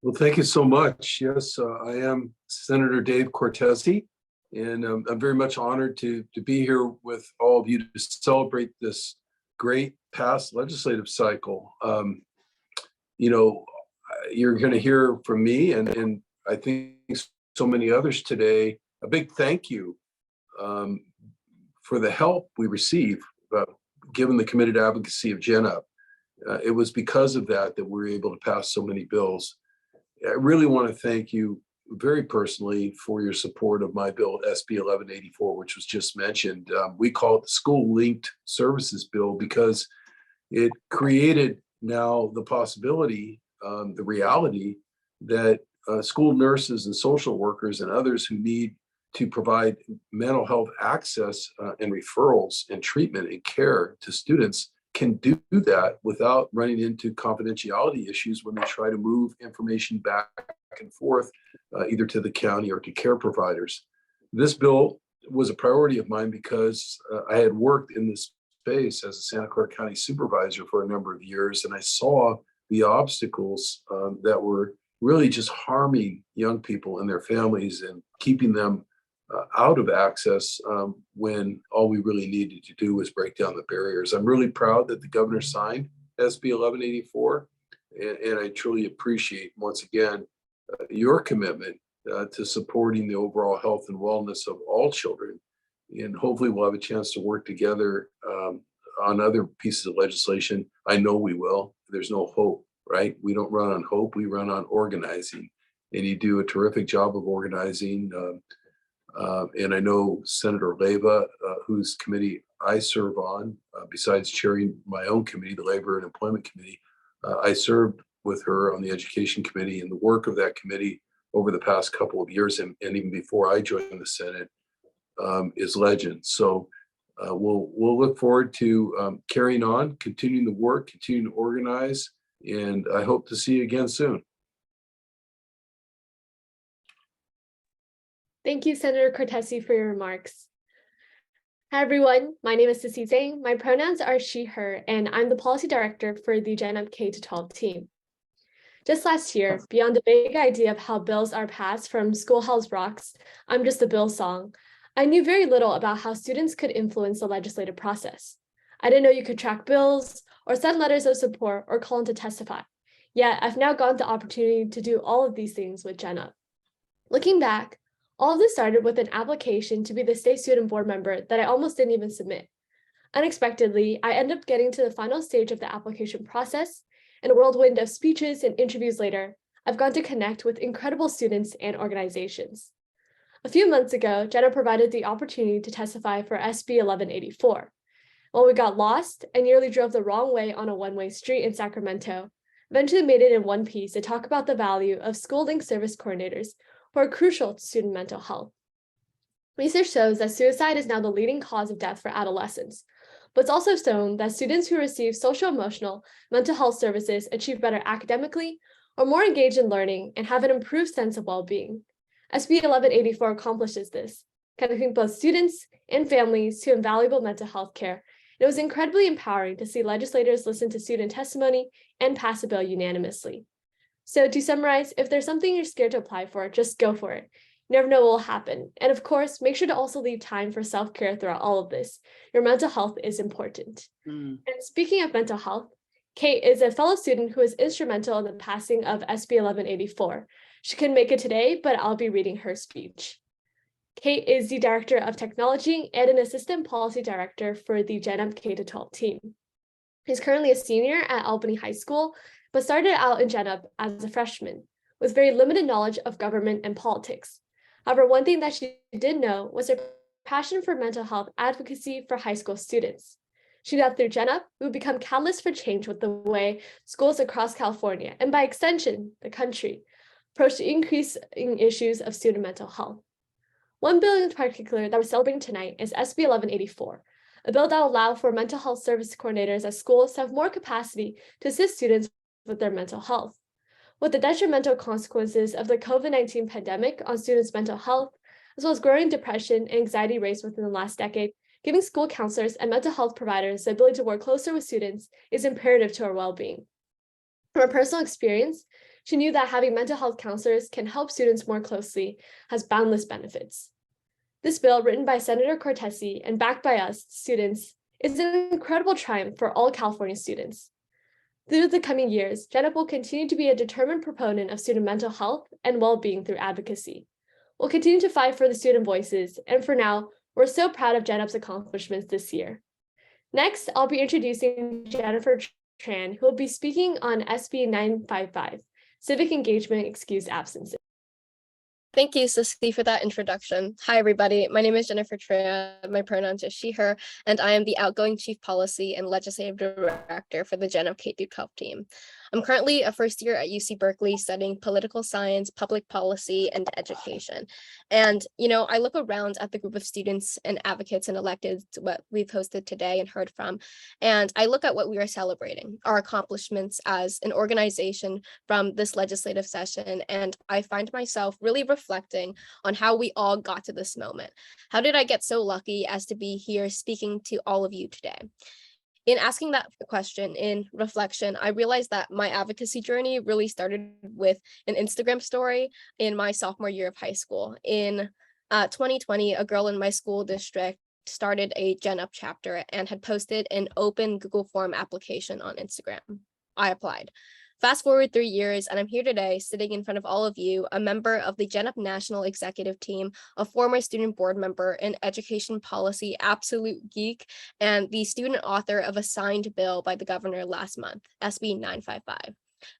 Well, thank you so much. Yes, I am Senator Dave Cortese, and I'm very much honored to be here with all of you to celebrate this great past legislative cycle. You're going to hear from me and I think so many others today, a big thank you for the help we receive, given the committed advocacy of GENup. It was because of that we were able to pass so many bills. I really want to thank you very personally for your support of my bill, SB 1184, which was just mentioned. We call it the School Linked Services Bill because it created now the possibility, the reality that school nurses and social workers and others who need to provide mental health access and referrals and treatment and care to students can do that without running into confidentiality issues when they try to move information back and forth, either to the county or to care providers. This bill was a priority of mine because I had worked in this space as a Santa Clara County supervisor for a number of years, and I saw the obstacles that were really just harming young people and their families and keeping them out of access when all we really needed to do was break down the barriers. I'm really proud that the governor signed SB 1184, and I truly appreciate, once again, your commitment to supporting the overall health and wellness of all children. And hopefully we'll have a chance to work together on other pieces of legislation. I know we will. There's no hope, right? We don't run on hope, we run on organizing. And you do a terrific job of organizing. And I know Senator Leyva, whose committee I serve on, besides chairing my own committee, the Labor and Employment Committee, I served with her on the Education Committee, and the work of that committee over the past couple of years, and even before I joined the Senate, is legend. So we'll look forward to carrying on, continuing the work, continuing to organize, and I hope to see you again soon. Thank you, Senator Cortese, for your remarks. Hi, everyone. My name is Sissy Zhang. My pronouns are she, her, and I'm the policy director for the GENup K-12 team. Just last year, beyond the big idea of how bills are passed from Schoolhouse Rock's I'm Just a Bill song, I knew very little about how students could influence the legislative process. I didn't know you could track bills or send letters of support or call in to testify. Yet I've now gotten the opportunity to do all of these things with GENup. Looking back, all of this started with an application to be the state student board member that I almost didn't even submit. Unexpectedly, I ended up getting to the final stage of the application process, and a whirlwind of speeches and interviews later, I've gone to connect with incredible students and organizations. A few months ago, GENup provided the opportunity to testify for SB 1184. While we got lost and nearly drove the wrong way on a one-way street in Sacramento, eventually made it in one piece to talk about the value of school link service coordinators who are crucial to student mental health. Research shows that suicide is now the leading cause of death for adolescents, but it's also shown that students who receive social-emotional mental health services achieve better academically, are more engaged in learning, and have an improved sense of well-being. SB 1184 accomplishes this, connecting both students and families to invaluable mental health care. It was incredibly empowering to see legislators listen to student testimony and pass a bill unanimously. So to summarize, if there's something you're scared to apply for, just go for it. You never know what will happen. And of course, make sure to also leave time for self-care throughout all of this. Your mental health is important. And speaking of mental health, Kate is a fellow student who was instrumental in the passing of SB 1184. She couldn't make it today, but I'll be reading her speech. Kate is the Director of Technology and an Assistant Policy Director for the GENup K-12 team. She's currently a senior at Albany High School, but started out in GENup as a freshman with very limited knowledge of government and politics. However, one thing that she did know was her passion for mental health advocacy for high school students. She knew that through GENup, we would become catalysts for change with the way schools across California, and by extension, the country, approach the increasing issues of student mental health. One bill in particular that we're celebrating tonight is SB 1184, a bill that will allow for mental health service coordinators at schools to have more capacity to assist students with their mental health. With the detrimental consequences of the COVID-19 pandemic on students' mental health, as well as growing depression and anxiety rates within the last decade, giving school counselors and mental health providers the ability to work closer with students is imperative to our well-being. From her personal experience, she knew that having mental health counselors can help students more closely has boundless benefits. This bill, written by Senator Cortese and backed by us, students, is an incredible triumph for all California students. Through the coming years, GENup will continue to be a determined proponent of student mental health and well-being through advocacy. We'll continue to fight for the student voices, and for now, we're so proud of GENup's accomplishments this year. Next, I'll be introducing Jennifer Tran, who will be speaking on SB 955, Civic Engagement Excused Absences. Thank you, Cissy, for that introduction. Hi, everybody. My name is Jennifer Trea. My pronouns are she, her, and I am the outgoing Chief Policy and Legislative Director for the GENup K-12 team. I'm currently a first year at UC Berkeley studying political science, public policy, and education. And, I look around at the group of students and advocates and electeds, what we've hosted today and heard from, and I look at what we are celebrating, our accomplishments as an organization from this legislative session, and I find myself really reflecting on how we all got to this moment. How did I get so lucky as to be here speaking to all of you today? In asking that question in reflection, I realized that my advocacy journey really started with an Instagram story in my sophomore year of high school. In 2020, a girl in my school district started a GENup chapter and had posted an open Google form application on Instagram. I applied. Fast forward 3 years, and I'm here today sitting in front of all of you, a member of the GENup National Executive Team, a former student board member, an education policy absolute geek, and the student author of a signed bill by the governor last month, SB 955.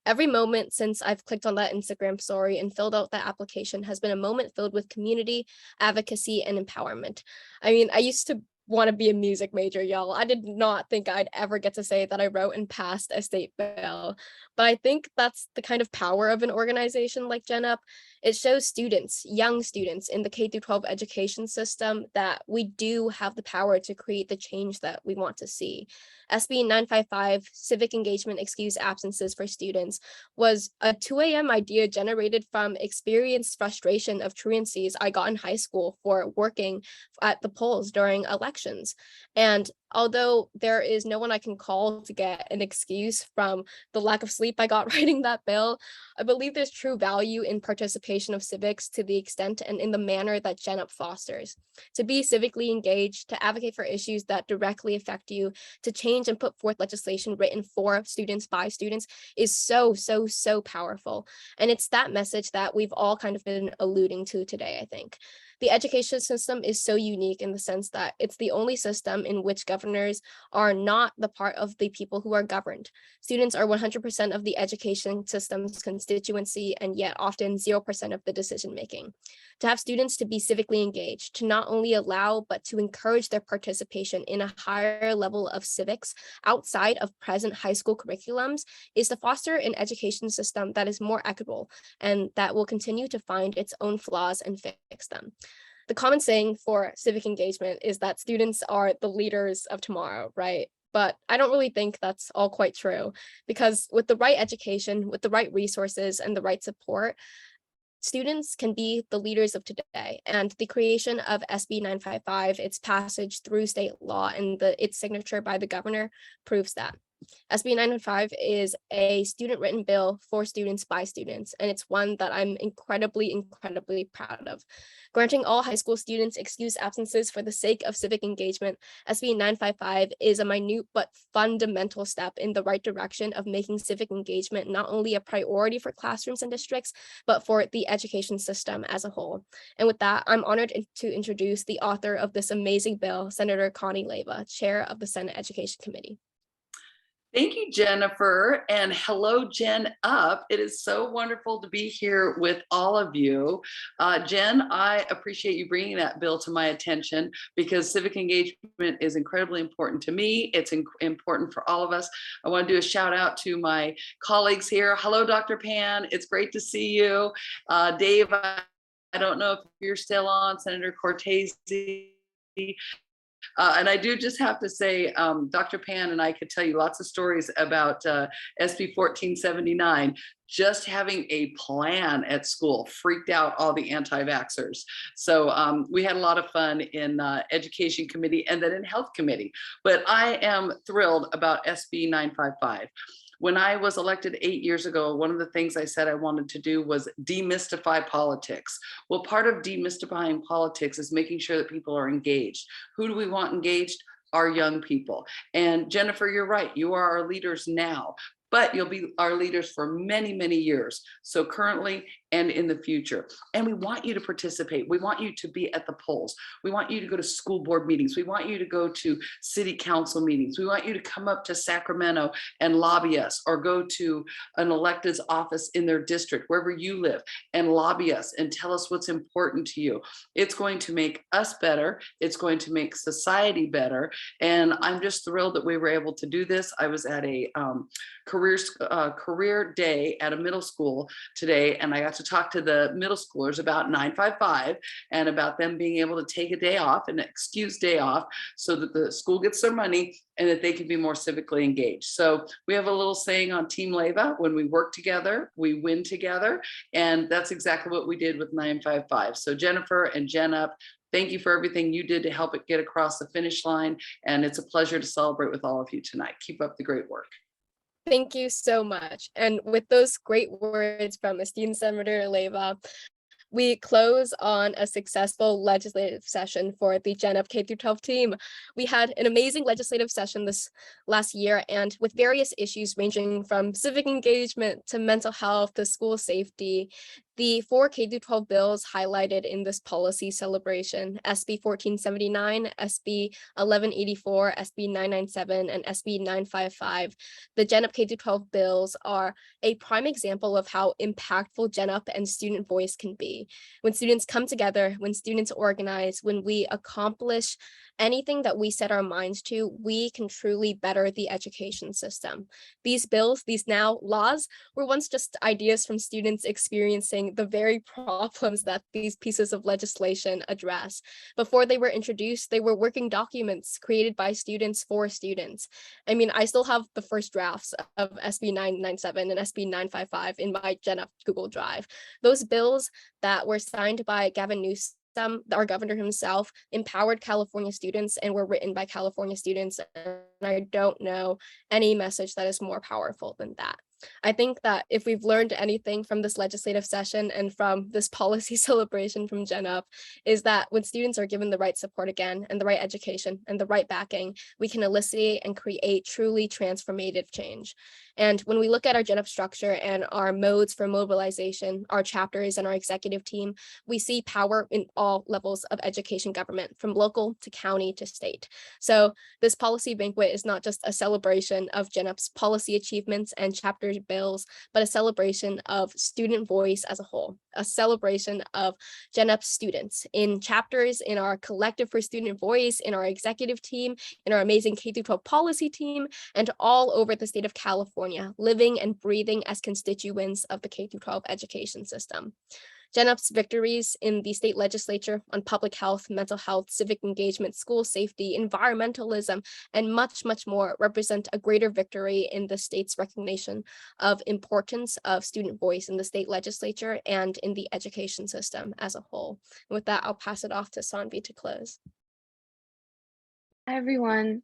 Every moment since I've clicked on that Instagram story and filled out that application has been a moment filled with community, advocacy, and empowerment. I mean, I used to want to be a music major, y'all. I did not think I'd ever get to say that I wrote and passed a state bill, but I think that's the kind of power of an organization like GENup. It shows students, young students in the K-12 education system, that we do have the power to create the change that we want to see. SB 955, Civic Engagement Excuse Absences for Students, was a 2 a.m. idea generated from experienced frustration of truancies I got in high school for working at the polls during elections. And although there is no one I can call to get an excuse from the lack of sleep I got writing that bill, I believe there's true value in participation of civics to the extent and in the manner that GENup fosters. To be civically engaged, to advocate for issues that directly affect you, to change and put forth legislation written for students by students is so, so, so powerful. And it's that message that we've all kind of been alluding to today, I think. The education system is so unique in the sense that it's the only system in which governors are not the part of the people who are governed. Students are 100% of the education system's constituency, and yet often 0% of the decision making. To have students to be civically engaged, to not only allow, but to encourage their participation in a higher level of civics outside of present high school curriculums is to foster an education system that is more equitable and that will continue to find its own flaws and fix them. The common saying for civic engagement is that students are the leaders of tomorrow, right? But I don't really think that's all quite true, because with the right education, with the right resources and the right support, students can be the leaders of today. And the creation of SB 955, its passage through state law, and its signature by the governor proves that. SB 955 is a student-written bill for students by students, and it's one that I'm incredibly, incredibly proud of. Granting all high school students excused absences for the sake of civic engagement, SB 955 is a minute but fundamental step in the right direction of making civic engagement not only a priority for classrooms and districts, but for the education system as a whole. And with that, I'm honored to introduce the author of this amazing bill, Senator Connie Leyva, Chair of the Senate Education Committee. Thank you, Jennifer, and hello, GENup. It is so wonderful to be here with all of you. Jen, I appreciate you bringing that bill to my attention because civic engagement is incredibly important to me. It's important for all of us. I want to do a shout out to my colleagues here. Hello, Dr. Pan. It's great to see you. Dave, I don't know if you're still on, Senator Cortese. And I do just have to say, Dr. Pan and I could tell you lots of stories about SB 1479. Just having a plan at school freaked out all the anti-vaxxers. So we had a lot of fun in education committee and then in health committee. But I am thrilled about SB 955. When I was elected 8 years ago, one of the things I said I wanted to do was demystify politics. Well, part of demystifying politics is making sure that people are engaged. Who do we want engaged? Our young people. And Jennifer, you're right. You are our leaders now, but you'll be our leaders for many, many years. So currently and in the future. And we want you to participate. We want you to be at the polls. We want you to go to school board meetings. We want you to go to city council meetings. We want you to come up to Sacramento and lobby us, or go to an elected's office in their district, wherever you live, and lobby us and tell us what's important to you. It's going to make us better. It's going to make society better. And I'm just thrilled that we were able to do this. I was at a career day at a middle school today, and I got to talk to the middle schoolers about 955 and about them being able to take a day off, an excused day off, so that the school gets their money and that they can be more civically engaged. So we have a little saying on Team Leyva: when we work together, we win together. And that's exactly what we did with 955. So Jennifer and GENup, Thank you for everything you did to help it get across the finish line. And it's a pleasure to celebrate with all of you tonight. Keep up the great work. Thank you so much. And with those great words from esteemed Senator Leyva, we close on a successful legislative session for the GENup K-12 team. We had an amazing legislative session this last year, and with various issues ranging from civic engagement to mental health to school safety, the 4 K-12 bills highlighted in this policy celebration, SB 1479, SB 1184, SB 997, and SB 955, the GENup K-12 bills are a prime example of how impactful GENup and student voice can be. When students come together, when students organize, when we accomplish anything that we set our minds to, we can truly better the education system. These bills, these now laws, were once just ideas from students experiencing the very problems that these pieces of legislation address. Before they were introduced, they were working documents created by students for students. I mean, I still have the first drafts of SB 997 and SB 955 in my GENup Google Drive. Those bills that were signed by Gavin Newsom, our governor himself, empowered California students and were written by California students. And I don't know any message that is more powerful than that. I think that if we've learned anything from this legislative session and from this policy celebration from GENup, is that when students are given the right support again and the right education and the right backing, we can elicit and create truly transformative change. And when we look at our GENup structure and our modes for mobilization, our chapters and our executive team, we see power in all levels of education government, from local to county to state. So this policy banquet is not just a celebration of GENup's policy achievements and chapter bills, but a celebration of student voice as a whole, a celebration of GENup students in chapters, in our collective for student voice, in our executive team, in our amazing K-12 policy team, and all over the state of California, living and breathing as constituents of the K-12 education system. GENup's victories in the state legislature on public health, mental health, civic engagement, school safety, environmentalism, and much, much more represent a greater victory in the state's recognition of importance of student voice in the state legislature and in the education system as a whole. And with that, I'll pass it off to Sanvi to close. Hi, everyone.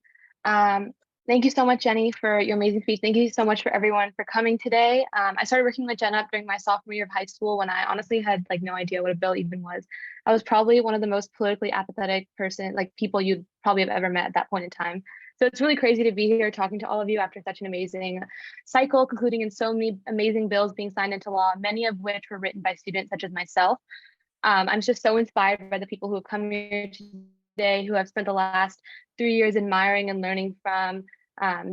Thank you so much, Jenny, for your amazing speech. Thank you so much for everyone for coming today. I started working with GENup during my sophomore year of high school when I honestly had no idea what a bill even was. I was probably one of the most politically apathetic people you'd probably have ever met at that point in time. So it's really crazy to be here talking to all of you after such an amazing cycle, concluding in so many amazing bills being signed into law, many of which were written by students such as myself. I'm just so inspired by the people who have come here today, who have spent the last 3 years admiring and learning from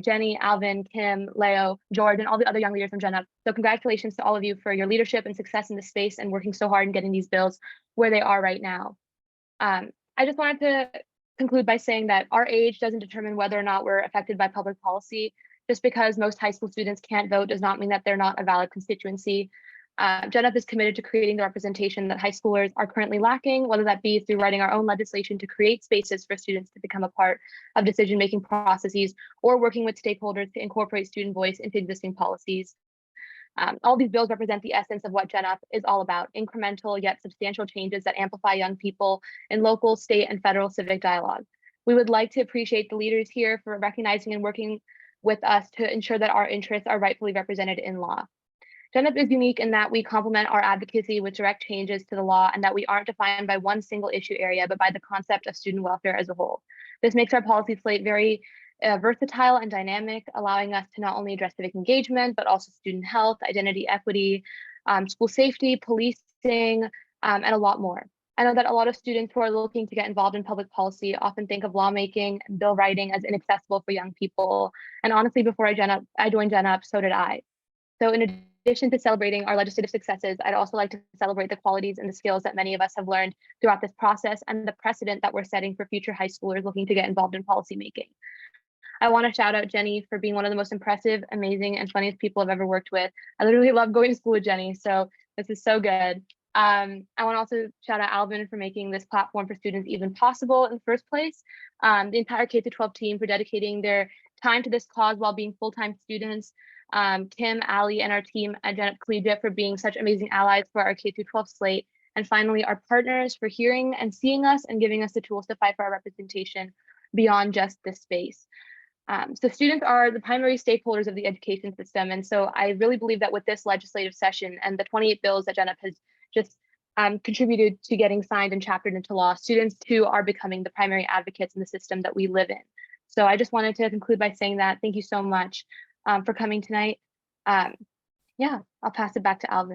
Jenny, Alvin, Kim, Leo, George, and all the other young leaders from GENup. So congratulations to all of you for your leadership and success in this space and working so hard in getting these bills where they are right now. I just wanted to conclude by saying that our age doesn't determine whether or not we're affected by public policy. Just because most high school students can't vote does not mean that they're not a valid constituency. GENup is committed to creating the representation that high schoolers are currently lacking, whether that be through writing our own legislation to create spaces for students to become a part of decision-making processes, or working with stakeholders to incorporate student voice into existing policies. All these bills represent the essence of what GENup is all about: incremental yet substantial changes that amplify young people in local, state, and federal civic dialogue. We would like to appreciate the leaders here for recognizing and working with us to ensure that our interests are rightfully represented in law. GENup is unique in that we complement our advocacy with direct changes to the law, and that we aren't defined by one single issue area, but by the concept of student welfare as a whole. This makes our policy slate very versatile and dynamic, allowing us to not only address civic engagement, but also student health, identity, equity, school safety, policing, and a lot more. I know that a lot of students who are looking to get involved in public policy often think of lawmaking and bill writing as inaccessible for young people. And honestly, before I joined GENup, so did I. So in addition to celebrating our legislative successes, I'd also like to celebrate the qualities and the skills that many of us have learned throughout this process and the precedent that we're setting for future high schoolers looking to get involved in policymaking. I want to shout out Jenny for being one of the most impressive, amazing, and funniest people I've ever worked with. I literally love going to school with Jenny, so this is so good. I want to also shout out Alvin for making this platform for students even possible in the first place. The entire K-12 team for dedicating their time to this cause while being full-time students. Kim, Ali, and our team at GENup Collegiate for being such amazing allies for our K-12 slate. And finally, our partners for hearing and seeing us and giving us the tools to fight for our representation beyond just this space. So students are the primary stakeholders of the education system. And so I really believe that with this legislative session and the 28 bills that GENup has just contributed to getting signed and chaptered into law, students too are becoming the primary advocates in the system that we live in. So I just wanted to conclude by saying that. Thank you so much for coming tonight. Yeah, I'll pass it back to Alvin.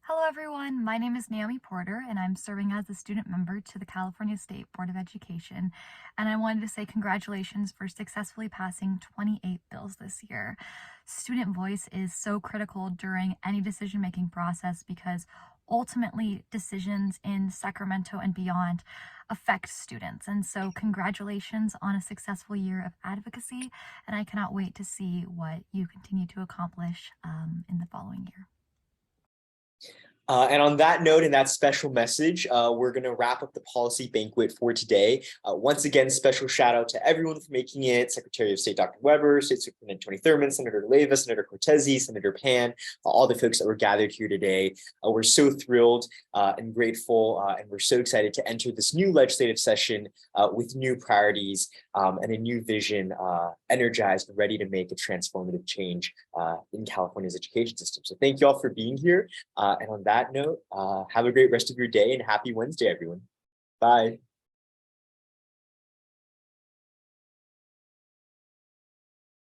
Hello everyone, my name is Naomi Porter and I'm serving as a student member to the California State Board of Education. And I wanted to say congratulations for successfully passing 28 bills this year. Student voice is so critical during any decision-making process because ultimately decisions in Sacramento and beyond affect students. And so congratulations on a successful year of advocacy. And I cannot wait to see what you continue to accomplish in the following year. And on that note and that special message, we're going to wrap up the policy banquet for today. Once again, special shout out to everyone for making it: Secretary of State Dr. Weber, State Superintendent Tony Thurman, Senator Leyva, Senator Cortese, Senator Pan, all the folks that were gathered here today. We're so thrilled and grateful, and we're so excited to enter this new legislative session with new priorities and a new vision, energized and ready to make a transformative change in California's education system. So thank you all for being here. And on that note, have a great rest of your day and happy Wednesday, everyone. Bye.